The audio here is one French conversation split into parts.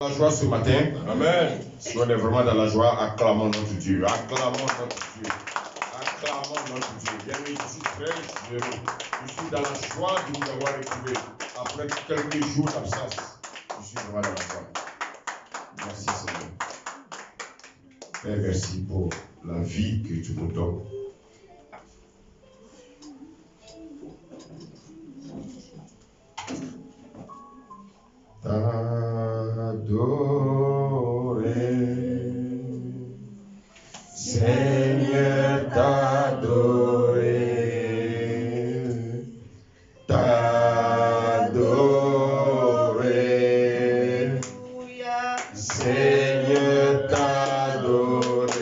La joie ce matin. Amen. Si on est vraiment dans la joie, acclamons notre Dieu. Acclamons notre Dieu. Acclamons notre Dieu. Bien oui, je suis très heureux. Je suis dans la joie de vous avoir retrouvé après quelques jours d'absence. Je suis vraiment dans la joie. Merci Seigneur. Père, merci pour la vie que tu nous donnes. T'adorer, Seigneur, t'adorer, t'adorer, Seigneur, t'adorer,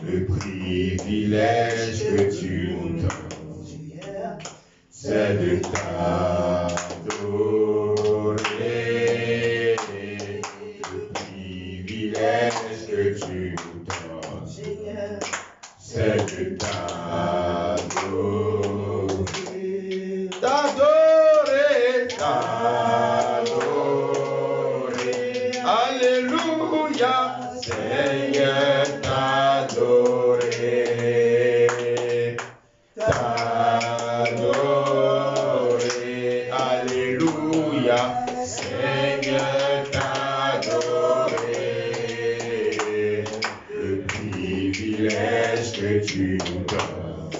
le privilège que tu nous donnes, c'est de t'adorer, le privilège que tu nous donnes, c'est de t'adorer, t'adorer, t'adorer, alléluia, Seigneur, t'adorer, t'adorer, alléluia, Seigneur, t'adorer, le privilège que tu nous donnes,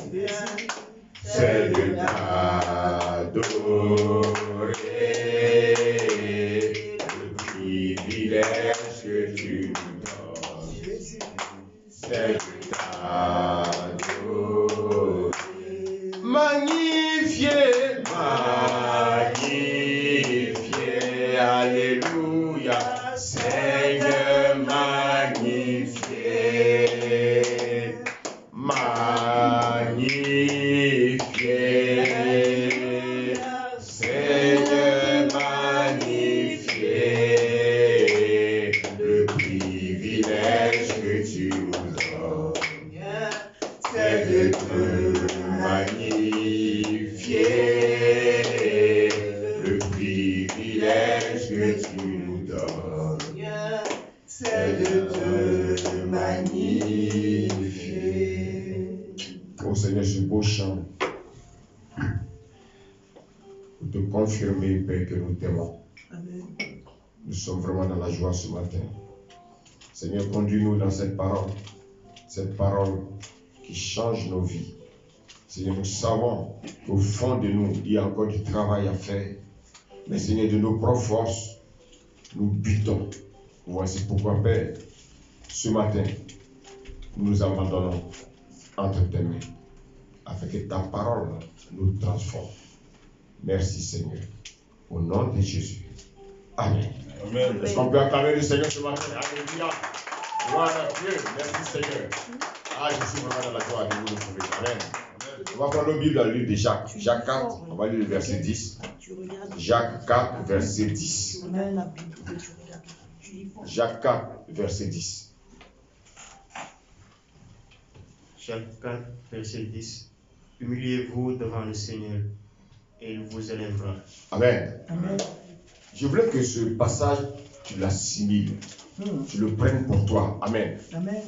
c'est de t'adorer, le privilège que tu nous donnes, c'est de t'adorer. Magnifié, magnifié, alléluia, Seigneur, magnifié, magnifié, Seigneur, magnifié, le privilège que tu nous donnes, c'est de te magnifier, le privilège que tu nous donnes, c'est de te magnifier. Oh Seigneur, ce beau chant, pour te confirmer, Père, que nous t'aimons. Nous sommes vraiment dans la joie ce matin. Seigneur, conduis-nous dans cette parole qui change nos vies. Seigneur, nous savons qu'au fond de nous, il y a encore du travail à faire. Mais Seigneur, de nos propres forces, nous butons. Voici pourquoi, Père, ce matin, nous nous abandonnons entre tes mains, afin que ta parole nous transforme. Merci Seigneur. Au nom de Jésus. Amen. Amen. Est-ce qu'on peut acclamer le Seigneur ce matin? Alléluia. Gloire à Dieu. Merci Seigneur. Ah, je suis vraiment dans la joie de vous retrouver. Amen. On va prendre le Bible dans le livre de Jacques. Jacques 4, on va lire le verset 10. Jacques 4, verset 10. Jacques 4, verset 10. Jacques 4, verset 10. Humiliez-vous devant le Seigneur et il vous élèvera. Amen. Amen. Je voulais que ce passage, tu l'assimiles. Tu le prennes pour toi. Amen. Amen.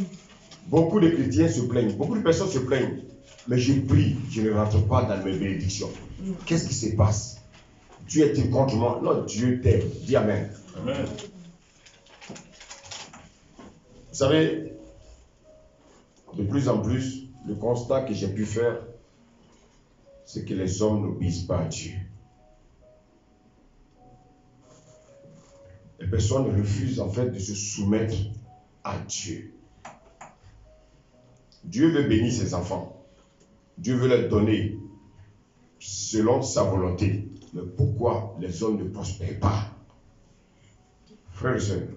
Beaucoup de chrétiens se plaignent. Beaucoup de personnes se plaignent. Mais je prie, je ne rentre pas dans mes bénédictions. Qu'est-ce qui se passe? Dieu est contre moi. Non, Dieu t'aime. Dis Amen. Amen. Vous savez, de plus en plus, le constat que j'ai pu faire, c'est que les hommes n'obéissent pas à Dieu. Les personnes refusent en fait de se soumettre à Dieu. Dieu veut bénir ses enfants. Dieu veut leur donner selon sa volonté. Mais pourquoi les hommes ne prospèrent pas? Frères et sœurs,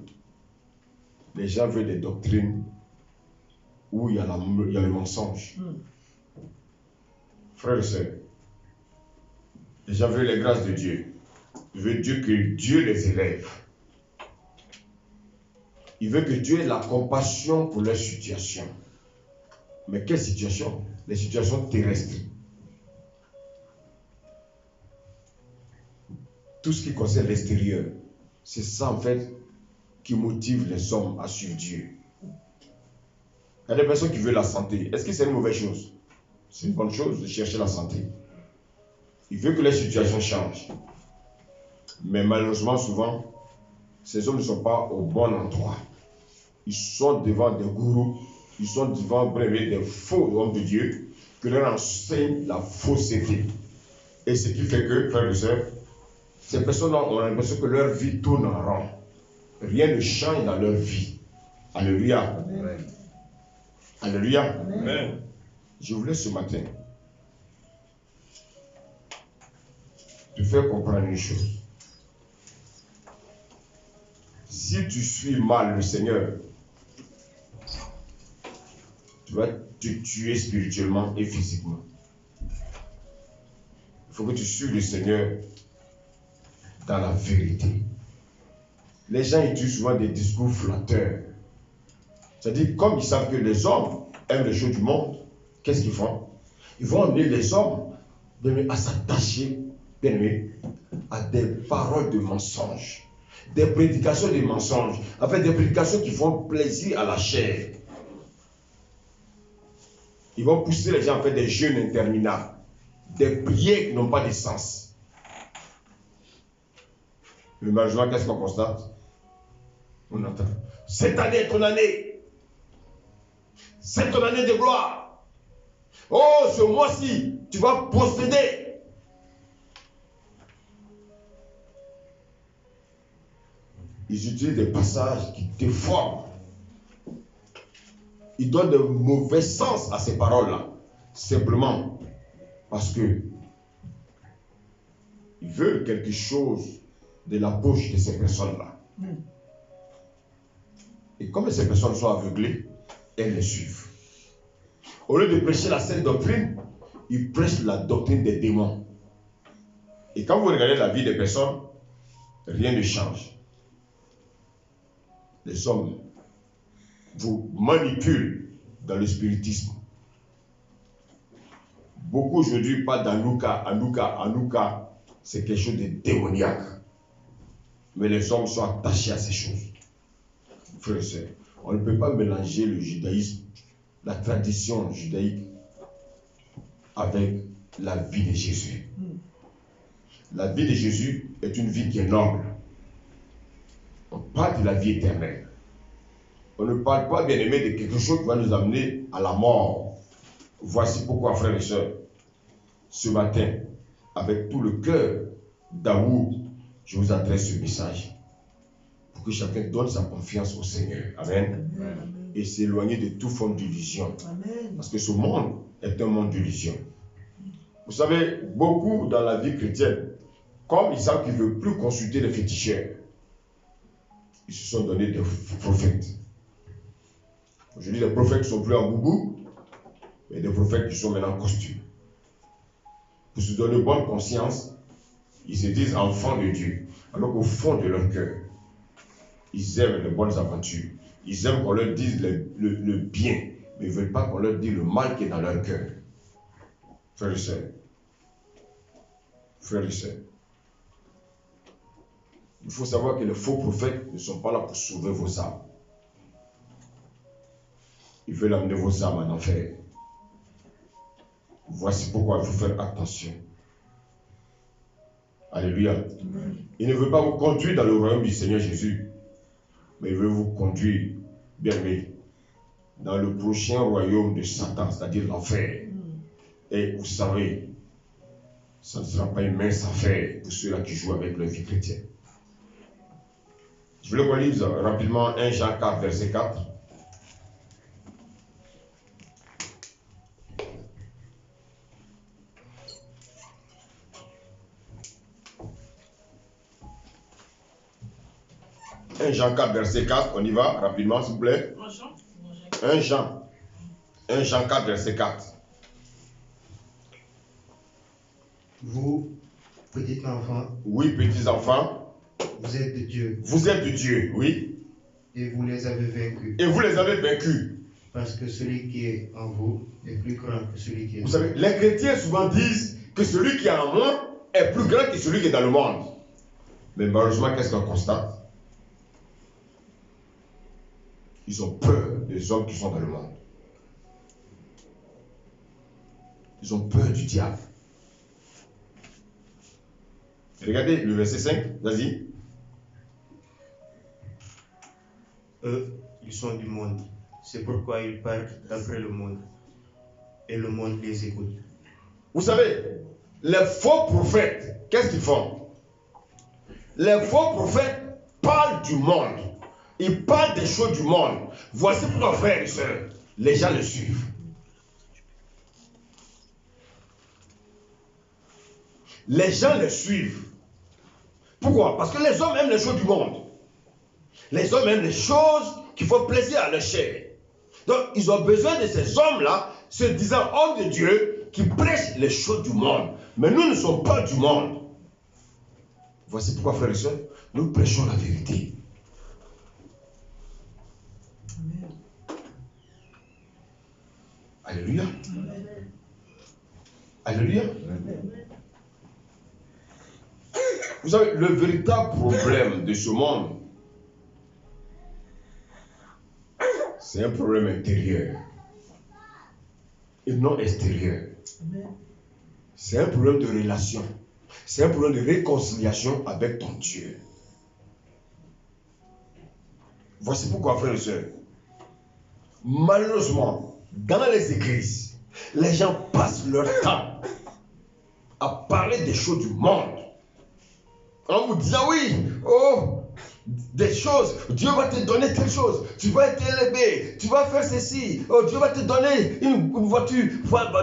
les gens veulent des doctrines où il y a le mensonge. Frères et sœurs, les gens veulent les grâces de Dieu. Ils veulent que Dieu les élève. Ils veulent que Dieu ait la compassion pour leur situation. Mais quelle situation? Les situations terrestres. Tout ce qui concerne l'extérieur, C'est ça en fait qui motive les hommes à suivre Dieu. Il y a des personnes qui veulent la santé. Est-ce que c'est une mauvaise chose? C'est une bonne chose de chercher la santé. Il veut que les situations changent. Mais malheureusement, souvent, ces hommes ne sont pas au bon endroit. Ils sont devant des gourous, ils sont devant des faux hommes de Dieu qui leur enseignent la fausseté. Et ce qui fait que, frères et sœurs, ces personnes-là ont l'impression que leur vie tourne en rond. Rien ne change dans leur vie. Alléluia. Amen. Alléluia. Amen. Je voulais ce matin te faire comprendre une chose. Si tu suis mal le Seigneur, tu vas te tuer spirituellement et physiquement. Il faut que tu suives le Seigneur dans la vérité. Les gens utilisent souvent des discours flatteurs. C'est-à-dire, comme ils savent que les hommes aiment les choses du monde, qu'est-ce qu'ils font? Ils vont amener les hommes à s'attacher, bien aimé, à des paroles de mensonges, des prédications de mensonges, en fait des prédications qui font plaisir à la chair. Ils vont pousser les gens à faire des jeûnes interminables, des prières qui n'ont pas de sens. Le malheureusement, qu'est-ce qu'on constate? On entend. Cette année est ton année. C'est ton année de gloire. Oh, ce mois-ci, tu vas posséder. Ils utilisent des passages qui déforment. Ils donnent de mauvais sens à ces paroles-là. Simplement parce que ils veulent quelque chose de la poche de ces personnes-là. Et comme ces personnes sont aveuglées, elles les suivent. Au lieu de prêcher la sainte doctrine, ils prêchent la doctrine des démons. Et quand vous regardez la vie des personnes, rien ne change. Les hommes vous manipulent dans le spiritisme. Beaucoup aujourd'hui parlent d'Anouka, c'est quelque chose de démoniaque. Mais les hommes sont attachés à ces choses. Frères et sœurs, on ne peut pas mélanger le judaïsme, la tradition judaïque, avec la vie de Jésus. La vie de Jésus est une vie qui est noble. On parle de la vie éternelle. On ne parle pas, bien aimé, de quelque chose qui va nous amener à la mort. Voici pourquoi, frères et sœurs, ce matin, avec tout le cœur d'amour, je vous adresse ce message. Pour que chacun donne sa confiance au Seigneur. Amen. Amen. Et s'éloigner de toute forme d'illusion. Parce que ce monde est un monde d'illusion. Vous savez, beaucoup dans la vie chrétienne, comme ils savent qu'ils ne veulent plus consulter les féticheurs, ils se sont donnés des prophètes. Aujourd'hui, les prophètes ne sont plus en boubou, mais des prophètes qui sont maintenant en costume. Pour se donner bonne conscience, ils se disent enfants de Dieu, alors qu'au fond de leur cœur, ils aiment les bonnes aventures. Ils aiment qu'on leur dise le bien, mais ils ne veulent pas qu'on leur dise le mal qui est dans leur cœur. Frères et sœurs, il faut savoir que les faux prophètes ne sont pas là pour sauver vos âmes. Ils veulent amener vos âmes en enfer. Voici pourquoi il faut faire attention. Alléluia. Il ne veut pas vous conduire dans le royaume du Seigneur Jésus, mais il veut vous conduire, bien aimé, dans le prochain royaume de Satan, c'est-à-dire l'enfer. Et vous savez, ça ne sera pas une mince affaire pour ceux-là qui jouent avec leur vie chrétienne. Je voulais qu'on lise rapidement 1 Jean 4, verset 4. Jean 4, verset 4, on y va rapidement, s'il vous plaît. 1 Jean 4, verset 4. Vous, petits enfants. Oui, petits enfants. Vous êtes de Dieu. Vous êtes de Dieu, oui. Et vous les avez vaincus. Et vous les avez vaincus. Parce que celui qui est en vous est plus grand que celui qui est en vous. Vous savez, les chrétiens souvent disent que celui qui est en moi est plus grand que celui qui est dans le monde. Mais malheureusement, qu'est-ce qu'on constate? Ils ont peur des hommes qui sont dans le monde. Ils ont peur du diable. Regardez le verset 5, vas-y. Eux, ils sont du monde. C'est pourquoi ils parlent d'après le monde. Et le monde les écoute. Vous savez, les faux prophètes, qu'est-ce qu'ils font? Les faux prophètes parlent du monde. Ils parlent des choses du monde. Voici pourquoi, frères et sœurs, les gens le suivent. Les gens le suivent. Pourquoi? Parce que les hommes aiment les choses du monde. Les hommes aiment les choses qui font plaisir à leur chair. Donc, ils ont besoin de ces hommes-là, se disant hommes de Dieu, qui prêchent les choses du monde. Mais nous ne sommes pas du monde. Voici pourquoi, frères et sœurs, nous prêchons la vérité. Amen. Alléluia. Alléluia. Vous savez, le véritable problème de ce monde, c'est un problème intérieur et non extérieur. C'est un problème de relation. C'est un problème de réconciliation avec ton Dieu. Voici pourquoi, frères et sœurs, malheureusement, dans les églises, les gens passent leur temps à parler des choses du monde. On vous dit, ah oui, oh, des choses, Dieu va te donner telle chose, tu vas être élevé, tu vas faire ceci, oh, Dieu va te donner une voiture.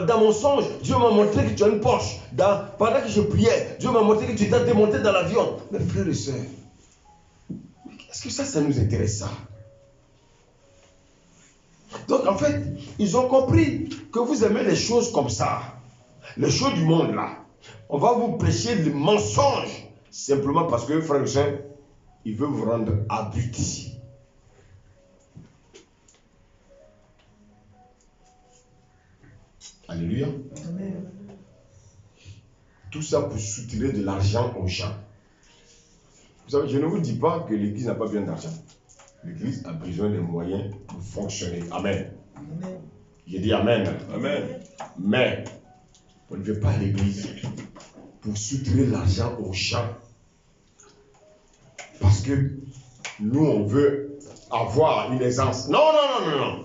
Dans mon songe, Dieu m'a montré que tu as une Porsche. Pendant que je priais, Dieu m'a montré que tu t'es démonté dans l'avion. Mes frères et sœurs, est-ce que ça nous intéresse ça? Donc en fait, ils ont compris que vous aimez les choses comme ça, les choses du monde là. On va vous prêcher le mensonge simplement parce que, frères et sœurs, il veut vous rendre abrutis. Alléluia. Amen. Tout ça pour soutirer de l'argent aux gens. Vous savez, je ne vous dis pas que l'église n'a pas besoin d'argent. L'église a besoin des moyens pour fonctionner. Amen. Amen. J'ai dit Amen. Amen. Mais on ne veut pas l'église pour soutirer l'argent aux gens. Parce que nous, on veut avoir une aisance. Non, non, non, non, non.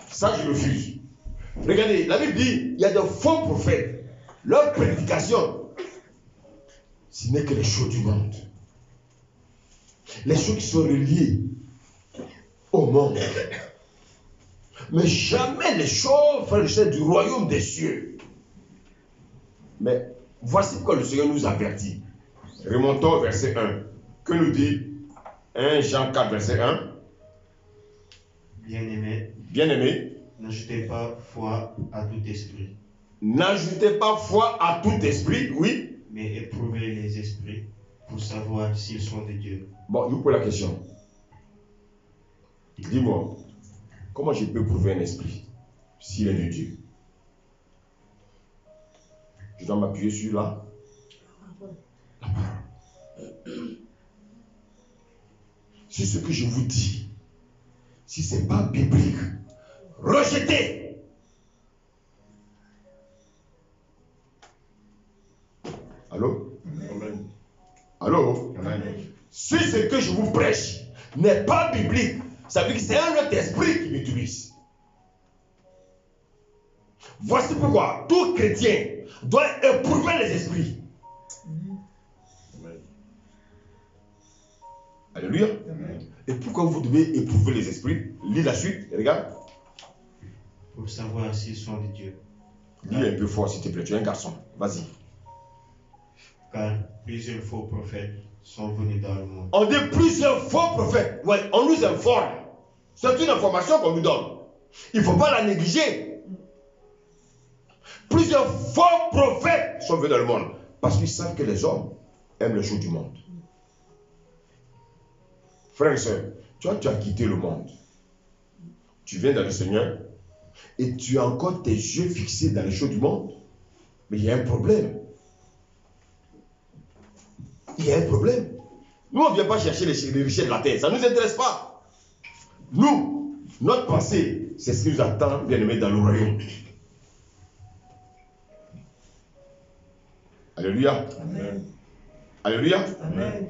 Ça, je refuse. Regardez, la Bible dit, il y a de faux prophètes. Leur prédication, ce n'est que les choses du monde. Les choses qui sont reliées au monde. Mais jamais les choses, frères et sœurs, du royaume des cieux. Mais voici pourquoi le Seigneur nous avertit. Remontons au verset 1. Que nous dit 1 Jean 4, verset 1? Bien-aimés, n'ajoutez pas foi à tout esprit. N'ajoutez pas foi à tout esprit, oui. Mais éprouvez les esprits pour savoir s'ils sont de Dieu. Bon, je vous pose la question. Dis-moi, comment je peux prouver un esprit s'il est de Dieu? Je dois m'appuyer sur la parole. Si ce que je vous dis, si ce n'est pas biblique, rejetez. Allô? Amen. Allô? Amen. Si ce que je vous prêche n'est pas biblique, ça veut dire que c'est un autre esprit qui m'utilise. Voici pourquoi tout chrétien doit éprouver les esprits. Amen. Alléluia. Amen. Et pourquoi vous devez éprouver les esprits? Lis la suite, regarde. Pour savoir s'ils sont de Dieu. Lis un peu fort s'il te plaît, tu es un garçon. Vas-y. Car plusieurs faux prophètes sont venus dans le monde. On dit plusieurs faux prophètes. Ouais, on nous informe. C'est une information qu'on nous donne. Il ne faut pas la négliger. Plusieurs faux prophètes sont venus dans le monde. Parce qu'ils savent que les hommes aiment les choses du monde. Frères et sœurs, tu as quitté le monde. Tu viens dans le Seigneur et tu as encore tes yeux fixés dans les choses du monde. Mais il y a un problème. il y a un problème. Nous, on ne vient pas chercher les richesses de la terre. Ça ne nous intéresse pas. Nous, notre pensée, c'est ce qui nous attend, bien aimé, dans le royaume. Alléluia. Amen. Alléluia. Amen.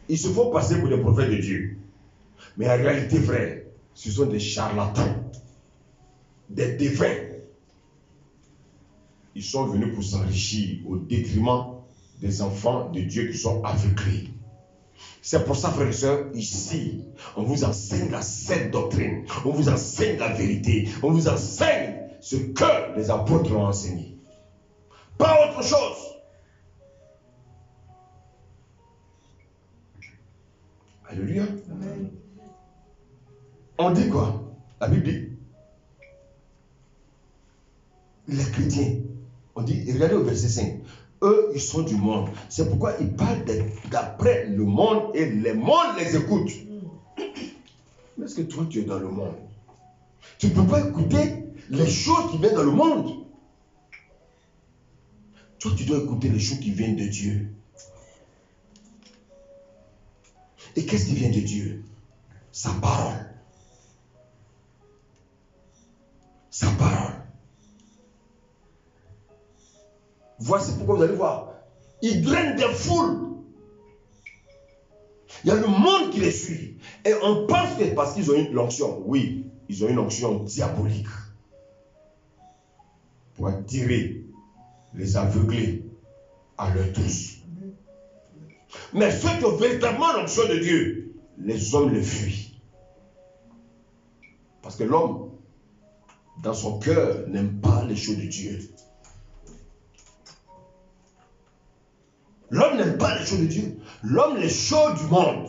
Ils se font passer pour des prophètes de Dieu. Mais en réalité, frère, ce sont des charlatans, des défunts. Ils sont venus pour s'enrichir au détriment des enfants de Dieu qui sont aveuglés. C'est pour ça, frères et sœurs, ici, on vous enseigne la sainte doctrine, on vous enseigne la vérité, on vous enseigne ce que les apôtres ont enseigné. Pas autre chose. Alléluia. Amen. On dit quoi? La Bible dit, les chrétiens, on dit, regardez au verset 5, eux, ils sont du monde. C'est pourquoi ils parlent d'après le monde et le monde les écoute. Mais est-ce que toi, tu es dans le monde? Tu ne peux pas écouter les choses qui viennent dans le monde. Toi, tu dois écouter les choses qui viennent de Dieu. Et qu'est-ce qui vient de Dieu? Sa parole. Sa parole. Voici pourquoi vous allez voir. Ils drainent des foules. Il y a le monde qui les suit. Et on pense que parce qu'ils ont une onction. Oui, ils ont une onction diabolique. Pour attirer les aveuglés à leur tous. Mais ceux qui ont véritablement l'onction de Dieu, les hommes le fuient. Parce que l'homme, dans son cœur, n'aime pas les choses de Dieu. L'homme n'aime pas les choses de Dieu. L'homme les choses du monde.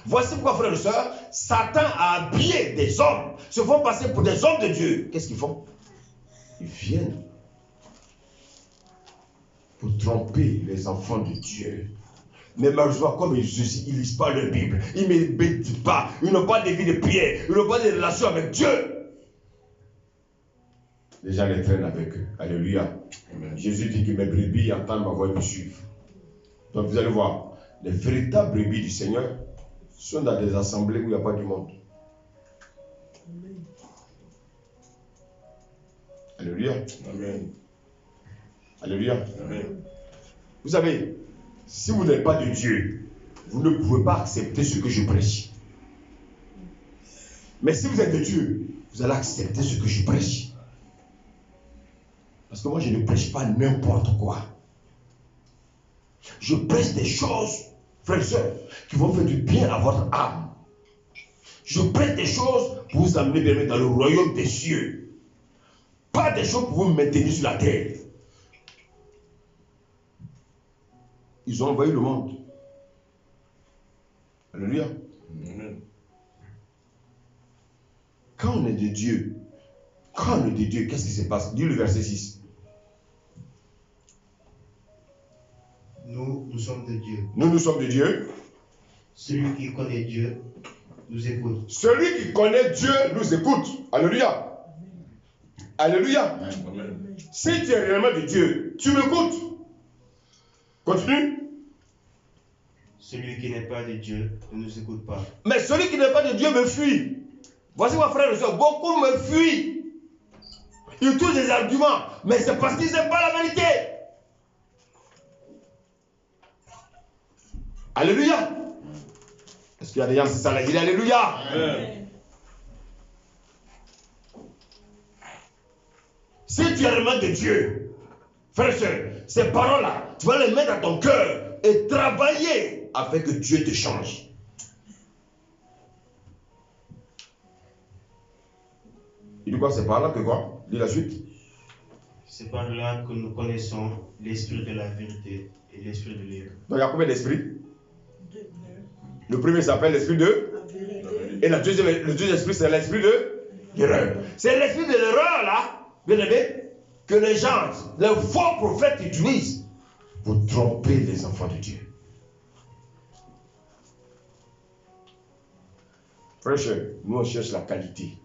Voici pourquoi, frères et sœurs, Satan a habillé des hommes, se font passer pour des hommes de Dieu. Qu'est-ce qu'ils font? Ils viennent pour tromper les enfants de Dieu. Mais malheureusement, comme ils ne lisent pas leur Bible, ils ne méditent pas, ils n'ont pas de vie de prière, ils n'ont pas de relation avec Dieu. Les gens les traînent avec eux. Alléluia. Amen. Jésus dit que mes brebis entendent ma voix et me suivent. Donc vous allez voir, les véritables brebis du Seigneur sont dans des assemblées où il n'y a pas du monde. Amen. Alléluia. Amen. Alléluia. Amen. Vous savez, si vous n'êtes pas de Dieu, vous ne pouvez pas accepter ce que je prêche. Mais si vous êtes de Dieu, vous allez accepter ce que je prêche. Parce que moi, je ne prêche pas n'importe quoi. Je prêche des choses, frères et sœurs, qui vont faire du bien à votre âme. Je prêche des choses pour vous amener bien dans le royaume des cieux. Pas des choses pour vous maintenir sur la terre. Ils ont envahi le monde. Alléluia. Amen. Quand on est de Dieu, qu'est-ce qui se passe? Dis le verset 6. Nous sommes de Dieu. Nous sommes de Dieu. Celui qui connaît Dieu nous écoute. Celui qui connaît Dieu nous écoute. Alléluia. Alléluia. Amen. Si tu es réellement de Dieu, tu m'écoutes. Continue. Celui qui n'est pas de Dieu ne nous écoute pas. Mais celui qui n'est pas de Dieu me fuit. Voici mon frère et soeur, beaucoup me fuient. Ils trouvent des arguments, mais c'est parce qu'ils n'aiment pas la vérité. Alléluia. Est-ce qu'il y a des gens qui s'en disent Alléluia? Amen. Si tu es vraiment de Dieu, frère et soeur, ces paroles-là, tu vas les mettre dans ton cœur et travailler afin que Dieu te change. Il dit quoi? C'est par là que quoi? Dis la suite. C'est par là que nous connaissons l'esprit de la vérité et l'esprit de l'erreur. Donc il y a combien d'esprits? Le premier s'appelle l'esprit de... Et le deuxième esprit, c'est l'esprit de l'erreur. C'est l'esprit de l'erreur là, bien aimé, que les gens, les faux prophètes utilisent pour tromper les enfants de Dieu. Frère, nous on cherche la qualité.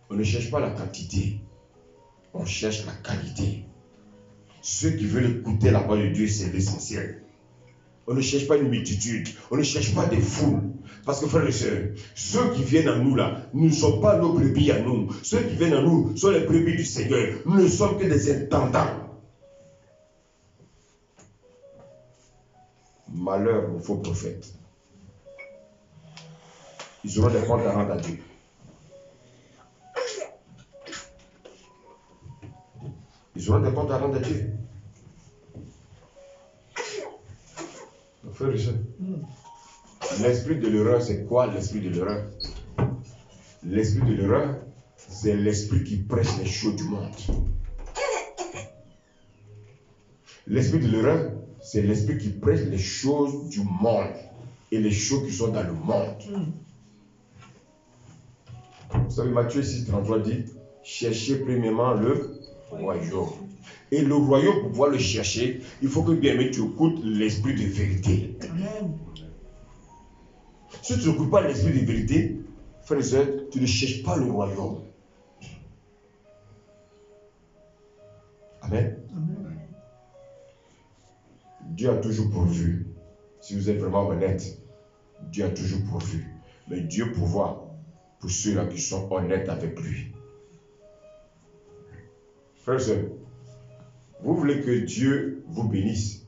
On ne cherche pas la quantité. On cherche la qualité. Ceux qui veulent écouter la parole de Dieu, c'est l'essentiel. On ne cherche pas une multitude, on ne cherche pas des foules. Parce que frères et sœurs, ceux qui viennent à nous là, ne sont pas nos brebis à nous. Ceux qui viennent à nous sont les brebis du Seigneur. Nous ne sommes que des intendants. Malheur aux faux prophètes. Ils auront des comptes à rendre à Dieu. Ils auront des comptes à rendre à Dieu. Frère et sœur, l'esprit de l'erreur, c'est quoi l'esprit de l'erreur? L'esprit de l'erreur, c'est l'esprit qui prêche les choses du monde. L'esprit de l'erreur, c'est l'esprit qui prêche les choses du monde et les choses qui sont dans le monde. Vous savez, Matthieu 6,33 dit, cherchez premièrement le royaume. Et le royaume, pour pouvoir le chercher, il faut que bien aimé, tu écoutes l'esprit de vérité. Amen. Si tu n'écoutes pas l'esprit de vérité, frère et soeur, tu ne cherches pas le royaume. Amen. Amen. Dieu a toujours pourvu. Si vous êtes vraiment honnête, Dieu a toujours pourvu. Mais Dieu pourvoit pour ceux-là qui sont honnêtes avec lui. Frère et soeur, vous voulez que Dieu vous bénisse.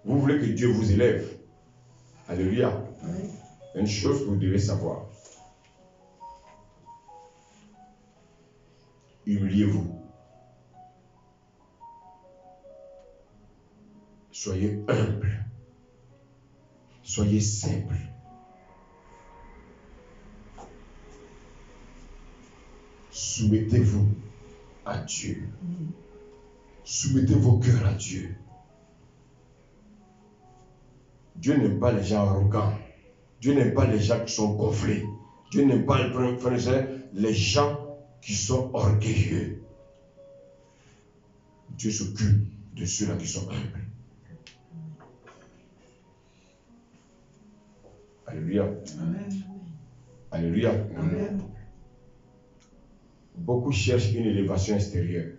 Vous voulez que Dieu vous élève. Alléluia. Oui. Une chose que vous devez savoir. Humiliez-vous. Soyez humble. Soyez simple. Soumettez-vous à Dieu. Soumettez vos cœurs à Dieu. Dieu n'aime pas les gens arrogants. Dieu n'aime pas les gens qui sont gonflés. Dieu n'aime pas les gens qui sont orgueilleux. Dieu s'occupe de ceux-là qui sont humbles. Alléluia. Amen. Alléluia. Amen. Beaucoup cherchent une élévation extérieure.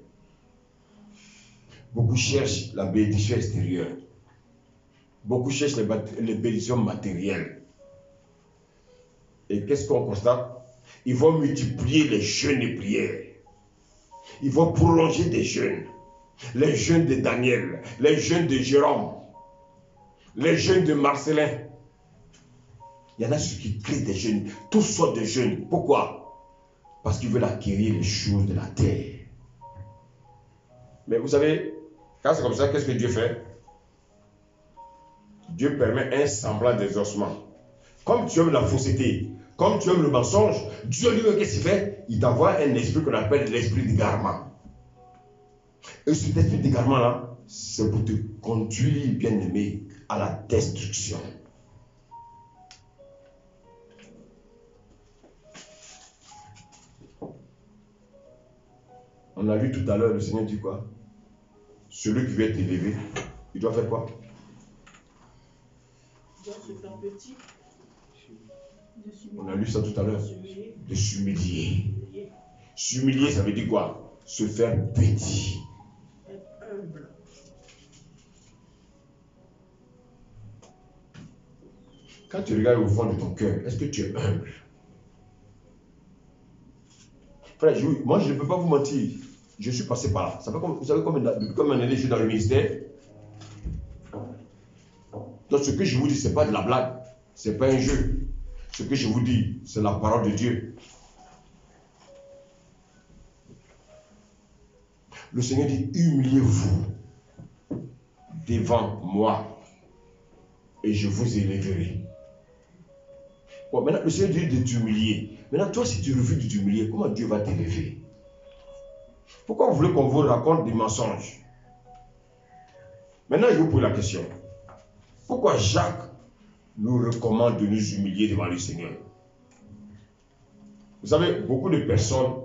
Beaucoup cherchent la bénédiction extérieure. Beaucoup cherchent les bénédictions matérielles. Et qu'est-ce qu'on constate? Ils vont multiplier les jeûnes et prières. Ils vont prolonger des jeûnes. Les jeûnes de Daniel, les jeûnes de Jérôme, les jeûnes de Marcelin. Il y en a ceux qui créent des jeûnes, toutes sortes de jeûnes. Pourquoi? Parce qu'ils veulent acquérir les choses de la terre. Mais vous savez, quand c'est comme ça, qu'est-ce que Dieu fait? Dieu permet un semblant d'exaucement. Comme tu aimes la fausseté, comme tu aimes le mensonge, Dieu lui, qu'est-ce qu'il fait? Il t'envoie un esprit qu'on appelle l'esprit d'égarement. Et cet esprit d'égarement-là, c'est pour te conduire, bien-aimé, à la destruction. On a lu tout à l'heure, le Seigneur dit quoi? Celui qui veut être élevé, il doit faire quoi? Il doit se faire petit. On a lu ça tout à l'heure. De s'humilier. S'humilier, ça veut dire quoi? Se faire petit. Être humble. Quand tu regardes au fond de ton cœur, est-ce que tu es humble? Frère, moi je ne peux pas vous mentir. Je suis passé par là. Vous savez comme un année, je suis dans le ministère. Donc ce que je vous dis, ce n'est pas de la blague. Ce n'est pas un jeu. Ce que je vous dis, c'est la parole de Dieu. Le Seigneur dit, humiliez-vous devant moi et je vous élèverai. Bon, maintenant, le Seigneur dit de t'humilier. Maintenant, toi, si tu refuses de t'humilier, comment Dieu va t'élever? Pourquoi vous voulez qu'on vous raconte des mensonges? Maintenant, je vous pose la question. Pourquoi Jacques nous recommande de nous humilier devant le Seigneur? Vous savez, beaucoup de personnes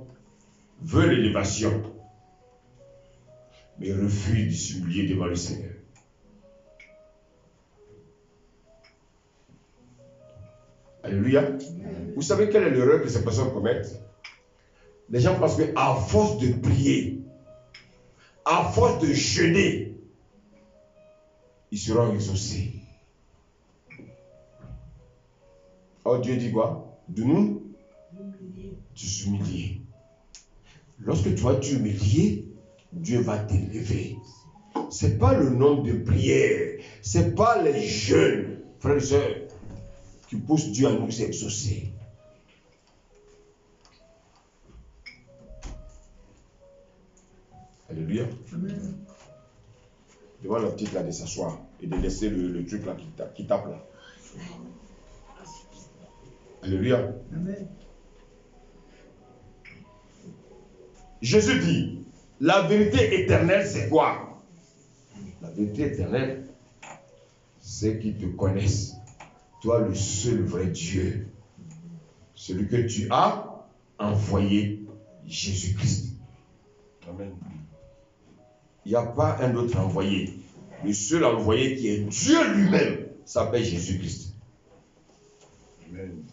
veulent l'élévation, mais refusent de s'humilier devant le Seigneur. Alléluia. Vous savez quelle est l'erreur que ces personnes commettent? Les gens pensent qu'à force de prier, à force de jeûner, ils seront exaucés. Oh, Dieu dit quoi? De nous, tu s'humilier. Lorsque tu vas t'humilier, Dieu va t'élever. Ce n'est pas le nombre de prières, ce n'est pas les jeûnes, frères et sœurs, qui poussent Dieu à nous exaucer. Alléluia. Amen. Devant la petite là de s'asseoir et de laisser le truc là qui tape là. Alléluia. Amen. Jésus dit, la vérité éternelle c'est quoi? La vérité éternelle, c'est qu'ils te connaissent. Toi le seul vrai Dieu. Celui que tu as envoyé, Jésus-Christ. Amen. Il n'y a pas un autre envoyé. Le seul envoyé qui est Dieu lui-même s'appelle Jésus-Christ. Amen.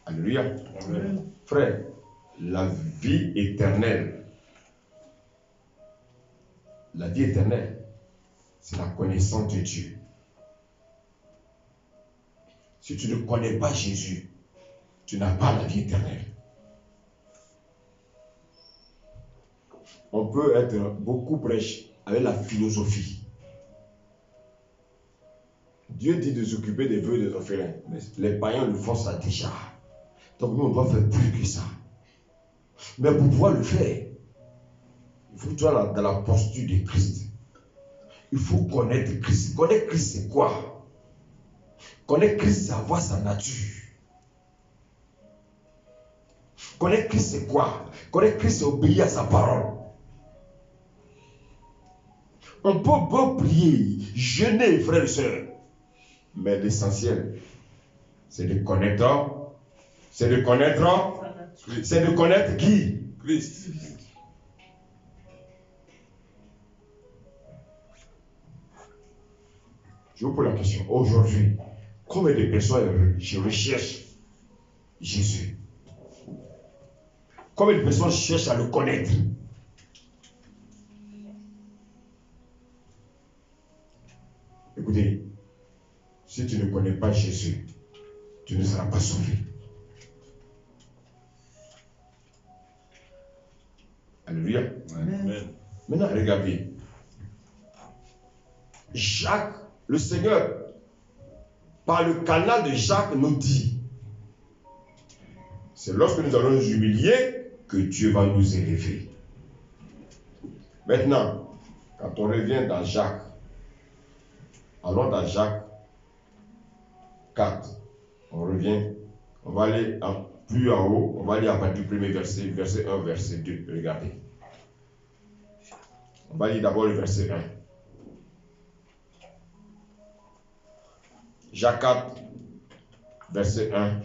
Alléluia. Amen. Frère, la vie éternelle, c'est la connaissance de Dieu. Si tu ne connais pas Jésus, tu n'as pas la vie éternelle. On peut être beaucoup prêche avec la philosophie. Dieu dit de s'occuper des veuves et des orphelins. Mais les païens le font ça déjà. Donc nous, on doit faire plus que ça. Mais pour pouvoir le faire, il faut être dans la posture de Christ. Il faut connaître Christ. Connaître Christ, c'est quoi? Connaître Christ, c'est avoir sa nature. Connaître Christ, c'est quoi? Connaître Christ, c'est obéir à sa parole. On peut beau prier, jeûner, frères et sœurs. Mais l'essentiel, c'est de connaître. C'est de connaître qui? Christ. Je vous pose la question. Aujourd'hui, combien de personnes je recherche Jésus? Combien de personnes cherchent à le connaître? Écoutez, si tu ne connais pas Jésus, tu ne seras pas sauvé. Alléluia. Amen. Maintenant, regardez. Jacques, le Seigneur, par le canal de Jacques, nous dit, c'est lorsque nous allons nous humilier que Dieu va nous élever. Maintenant, quand on revient dans Jacques, allons dans Jacques 4, on revient, on va aller plus en haut, on va aller à partir du premier verset, verset 1, verset 2, regardez. On va lire d'abord le verset 1. Jacques 4, verset 1.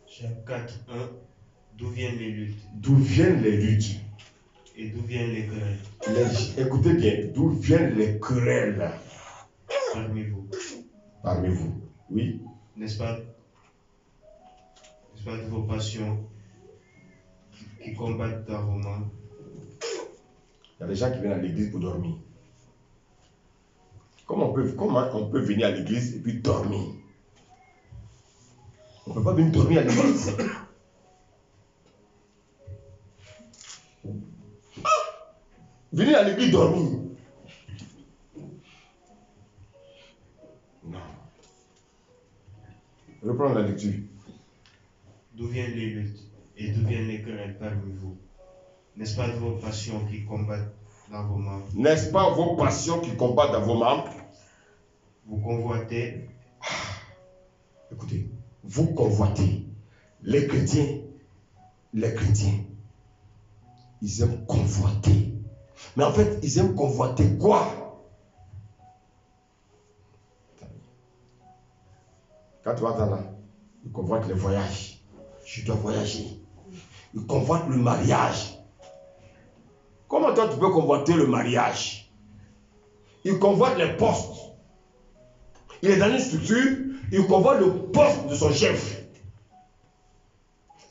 Jacques 4, 1. D'où viennent les luttes? D'où viennent les luttes? Et d'où viennent les querelles? Écoutez bien, d'où viennent les querelles? Parmi vous. Parmi vous, oui. N'est-ce pas de vos passions qui combattent dans vos membres? Il y a des gens qui viennent à l'église pour dormir. Comment on peut venir à l'église et puis dormir? On ne peut pas venir dormir à l'église. Venez à l'église dormir. Non. Reprends la lecture. D'où viennent les luttes et d'où viennent les querelles parmi vous? N'est-ce pas de vos passions qui combattent dans vos membres? N'est-ce pas vos passions qui combattent dans vos membres? Vous convoitez. Écoutez, vous convoitez. Les chrétiens, ils aiment convoiter. Mais en fait, ils aiment convoiter quoi? Quand tu vas dans là, ils convoitent les voyages. Je dois voyager. Ils convoitent le mariage. Comment toi tu peux convoiter le mariage? Ils convoitent les postes. Il est dans une structure, il convoite le poste de son chef.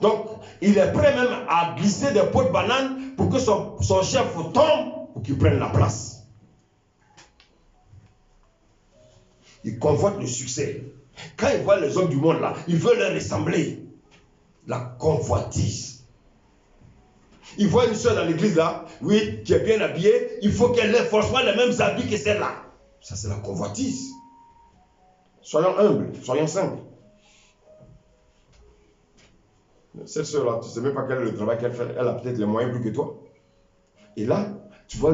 Donc, il est prêt même à glisser des pots de banane pour que son chef tombe pour qu'il prenne la place. Il convoite le succès. Quand il voit les hommes du monde là, il veut leur ressembler. La convoitise. Il voit une soeur dans l'église là, oui, qui est bien habillée, il faut qu'elle ait forcément les mêmes habits que celle-là. Ça, c'est la convoitise. Soyons humbles, soyons simples. Cette soeur-là, tu ne sais même pas quel est le travail qu'elle fait. Elle a peut-être les moyens plus que toi. Et là, tu vas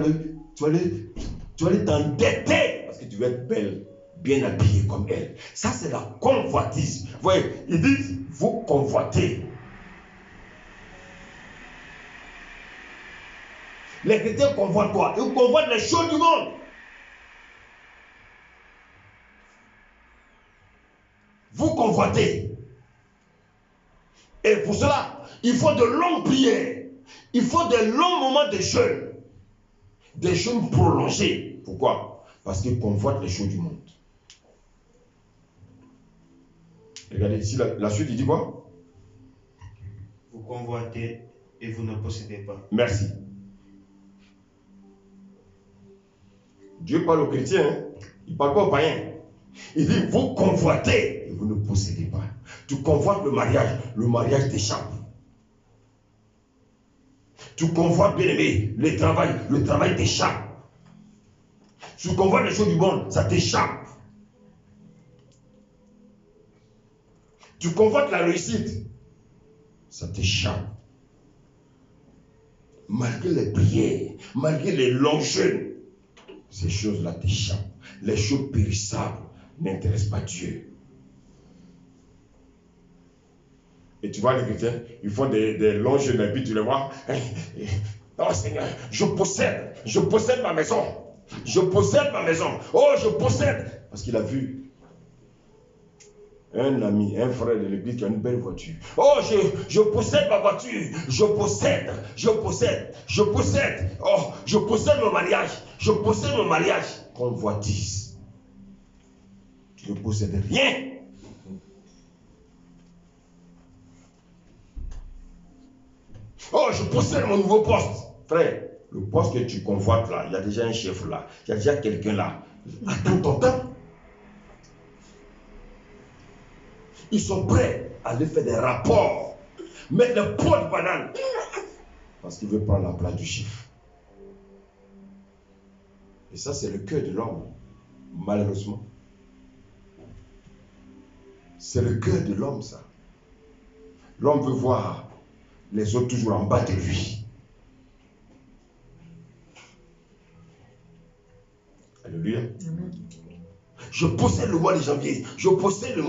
t'endetter parce que tu veux être belle, bien habillée comme elle. Ça, c'est la convoitise. Vous voyez, il dit, vous convoitez. Les chrétiens convoitent quoi? Ils convoitent les choses du monde. Vous convoitez. Et pour cela, il faut de longues prières. Il faut de longs moments de jeûne. Des jeûnes prolongés. Pourquoi? Parce qu'ils convoitent les choses du monde. Regardez ici, la suite, il dit quoi? Vous convoitez et vous ne possédez pas. Merci. Dieu parle aux chrétiens, hein? Il ne parle pas aux païens. Il dit, vous convoitez et vous ne possédez pas. Tu convoites le mariage t'échappe. Tu convoites, bien aimé, le travail t'échappe. Tu convoites les choses du monde, ça t'échappe. Tu convoites la réussite, ça t'échappe. Malgré les prières, malgré les longs jeûnes, ces choses-là t'échappent. Les choses périssables n'intéressent pas Dieu. Et tu vois les chrétiens, ils font des longs jeûnes et puis tu les vois. Oh Seigneur, je possède ma maison. Je possède ma maison. Oh, je possède. Parce qu'il a vu un ami, un frère de l'église qui a une belle voiture. Oh, je possède ma voiture. Je possède. Oh, je possède mon mariage. Convoitise. Tu ne possèdes rien. Oh, je possède mon nouveau poste. Frère, le poste que tu convoites là, il y a déjà un chef là. Il y a déjà quelqu'un là. Attends ton temps. Ils sont prêts à aller faire des rapports. Mettre le pot de banane. Parce qu'il veut prendre la place du chef. Et ça, c'est le cœur de l'homme. Malheureusement. C'est le cœur de l'homme, ça. L'homme veut voir les autres toujours en bas de lui. Alléluia. Je possède le mois de janvier. Oh, je possède le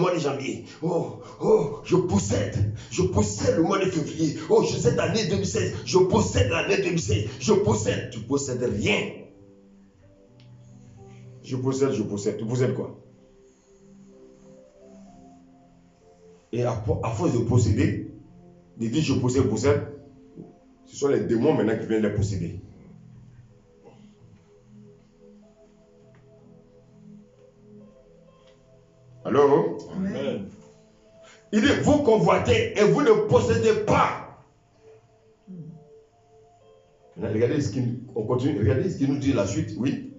mois de février. Oh, cette année 2016. Je possède l'année 2016. Tu possèdes rien. Je possède. Tu possèdes quoi? Et à force de posséder, de dire je possède, ce sont les démons maintenant qui viennent les posséder. Allô? Amen. Il dit, vous convoitez et vous ne possédez pas. Regardez ce qu'il nous dit la suite, oui.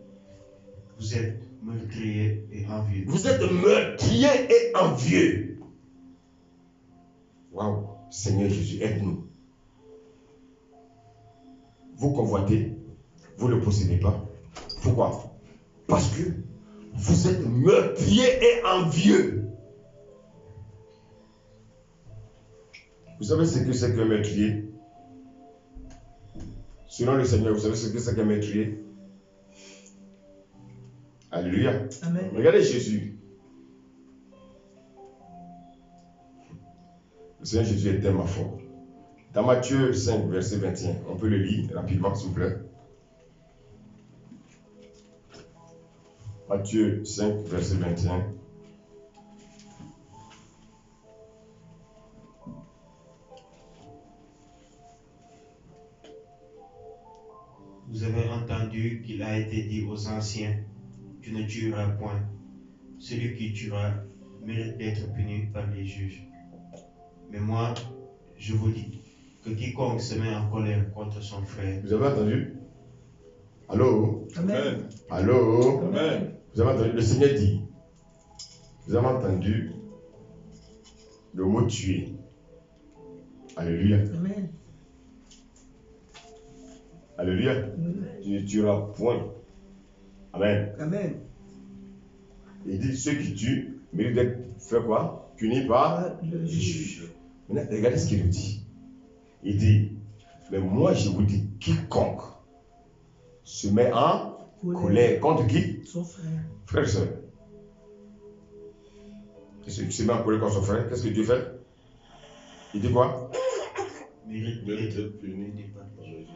Vous êtes meurtriers et envieux. Vous êtes meurtriers et envieux. Waouh, Seigneur Jésus, aide-nous. Vous convoitez, vous ne possédez pas. Pourquoi? Parce que vous êtes meurtriers et envieux. Vous savez ce que c'est qu'un meurtrier? Selon le Seigneur, vous savez ce que c'est qu'un meurtrier? Alléluia. Amen. Regardez Jésus. Le Seigneur Jésus est tellement fort. Dans Matthieu 5, verset 21, on peut le lire rapidement, s'il vous plaît. Matthieu 5, verset 21. Vous avez entendu qu'il a été dit aux anciens, tu ne tueras point. Celui qui tuera mérite d'être puni par les juges. Mais moi, Je vous dis que quiconque se met en colère contre son frère, Vous avez entendu? Allô? Amen. Allô? Amen. Vous avez entendu? Le Seigneur dit, vous avez entendu le mot tuer. Alléluia. Amen. Alléluia. Tu ne tueras point. Amen. Amen. Il dit, ceux qui tuent méritent d'être fait quoi? Punis par Le le juge. juge. Maintenant, regardez ce qu'il nous dit. Il dit, mais moi je vous dis, quiconque se met en colère contre qui? Son frère. Frère et soeur. Et celui qui se met en colère contre son frère, qu'est-ce que Dieu fait? Il dit quoi? mérite d'être puni par le juge.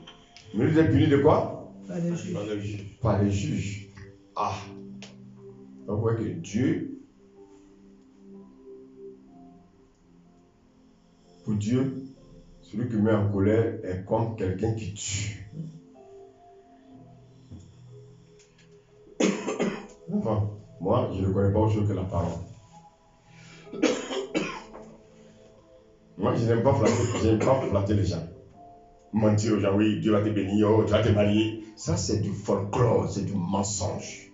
Mérite d'être puni de quoi? Pas le juge. Par le juge. Par les juges. Ah. Donc vous voyez que Dieu, pour Dieu, celui qui met en colère est comme quelqu'un qui tue. Enfin, moi, je ne connais pas autre chose que la parole. Moi, je n'aime pas flatter les gens. Mentir aux gens, oui, Dieu va te bénir, oh, tu vas te marier. Ça, c'est du folklore, c'est du mensonge.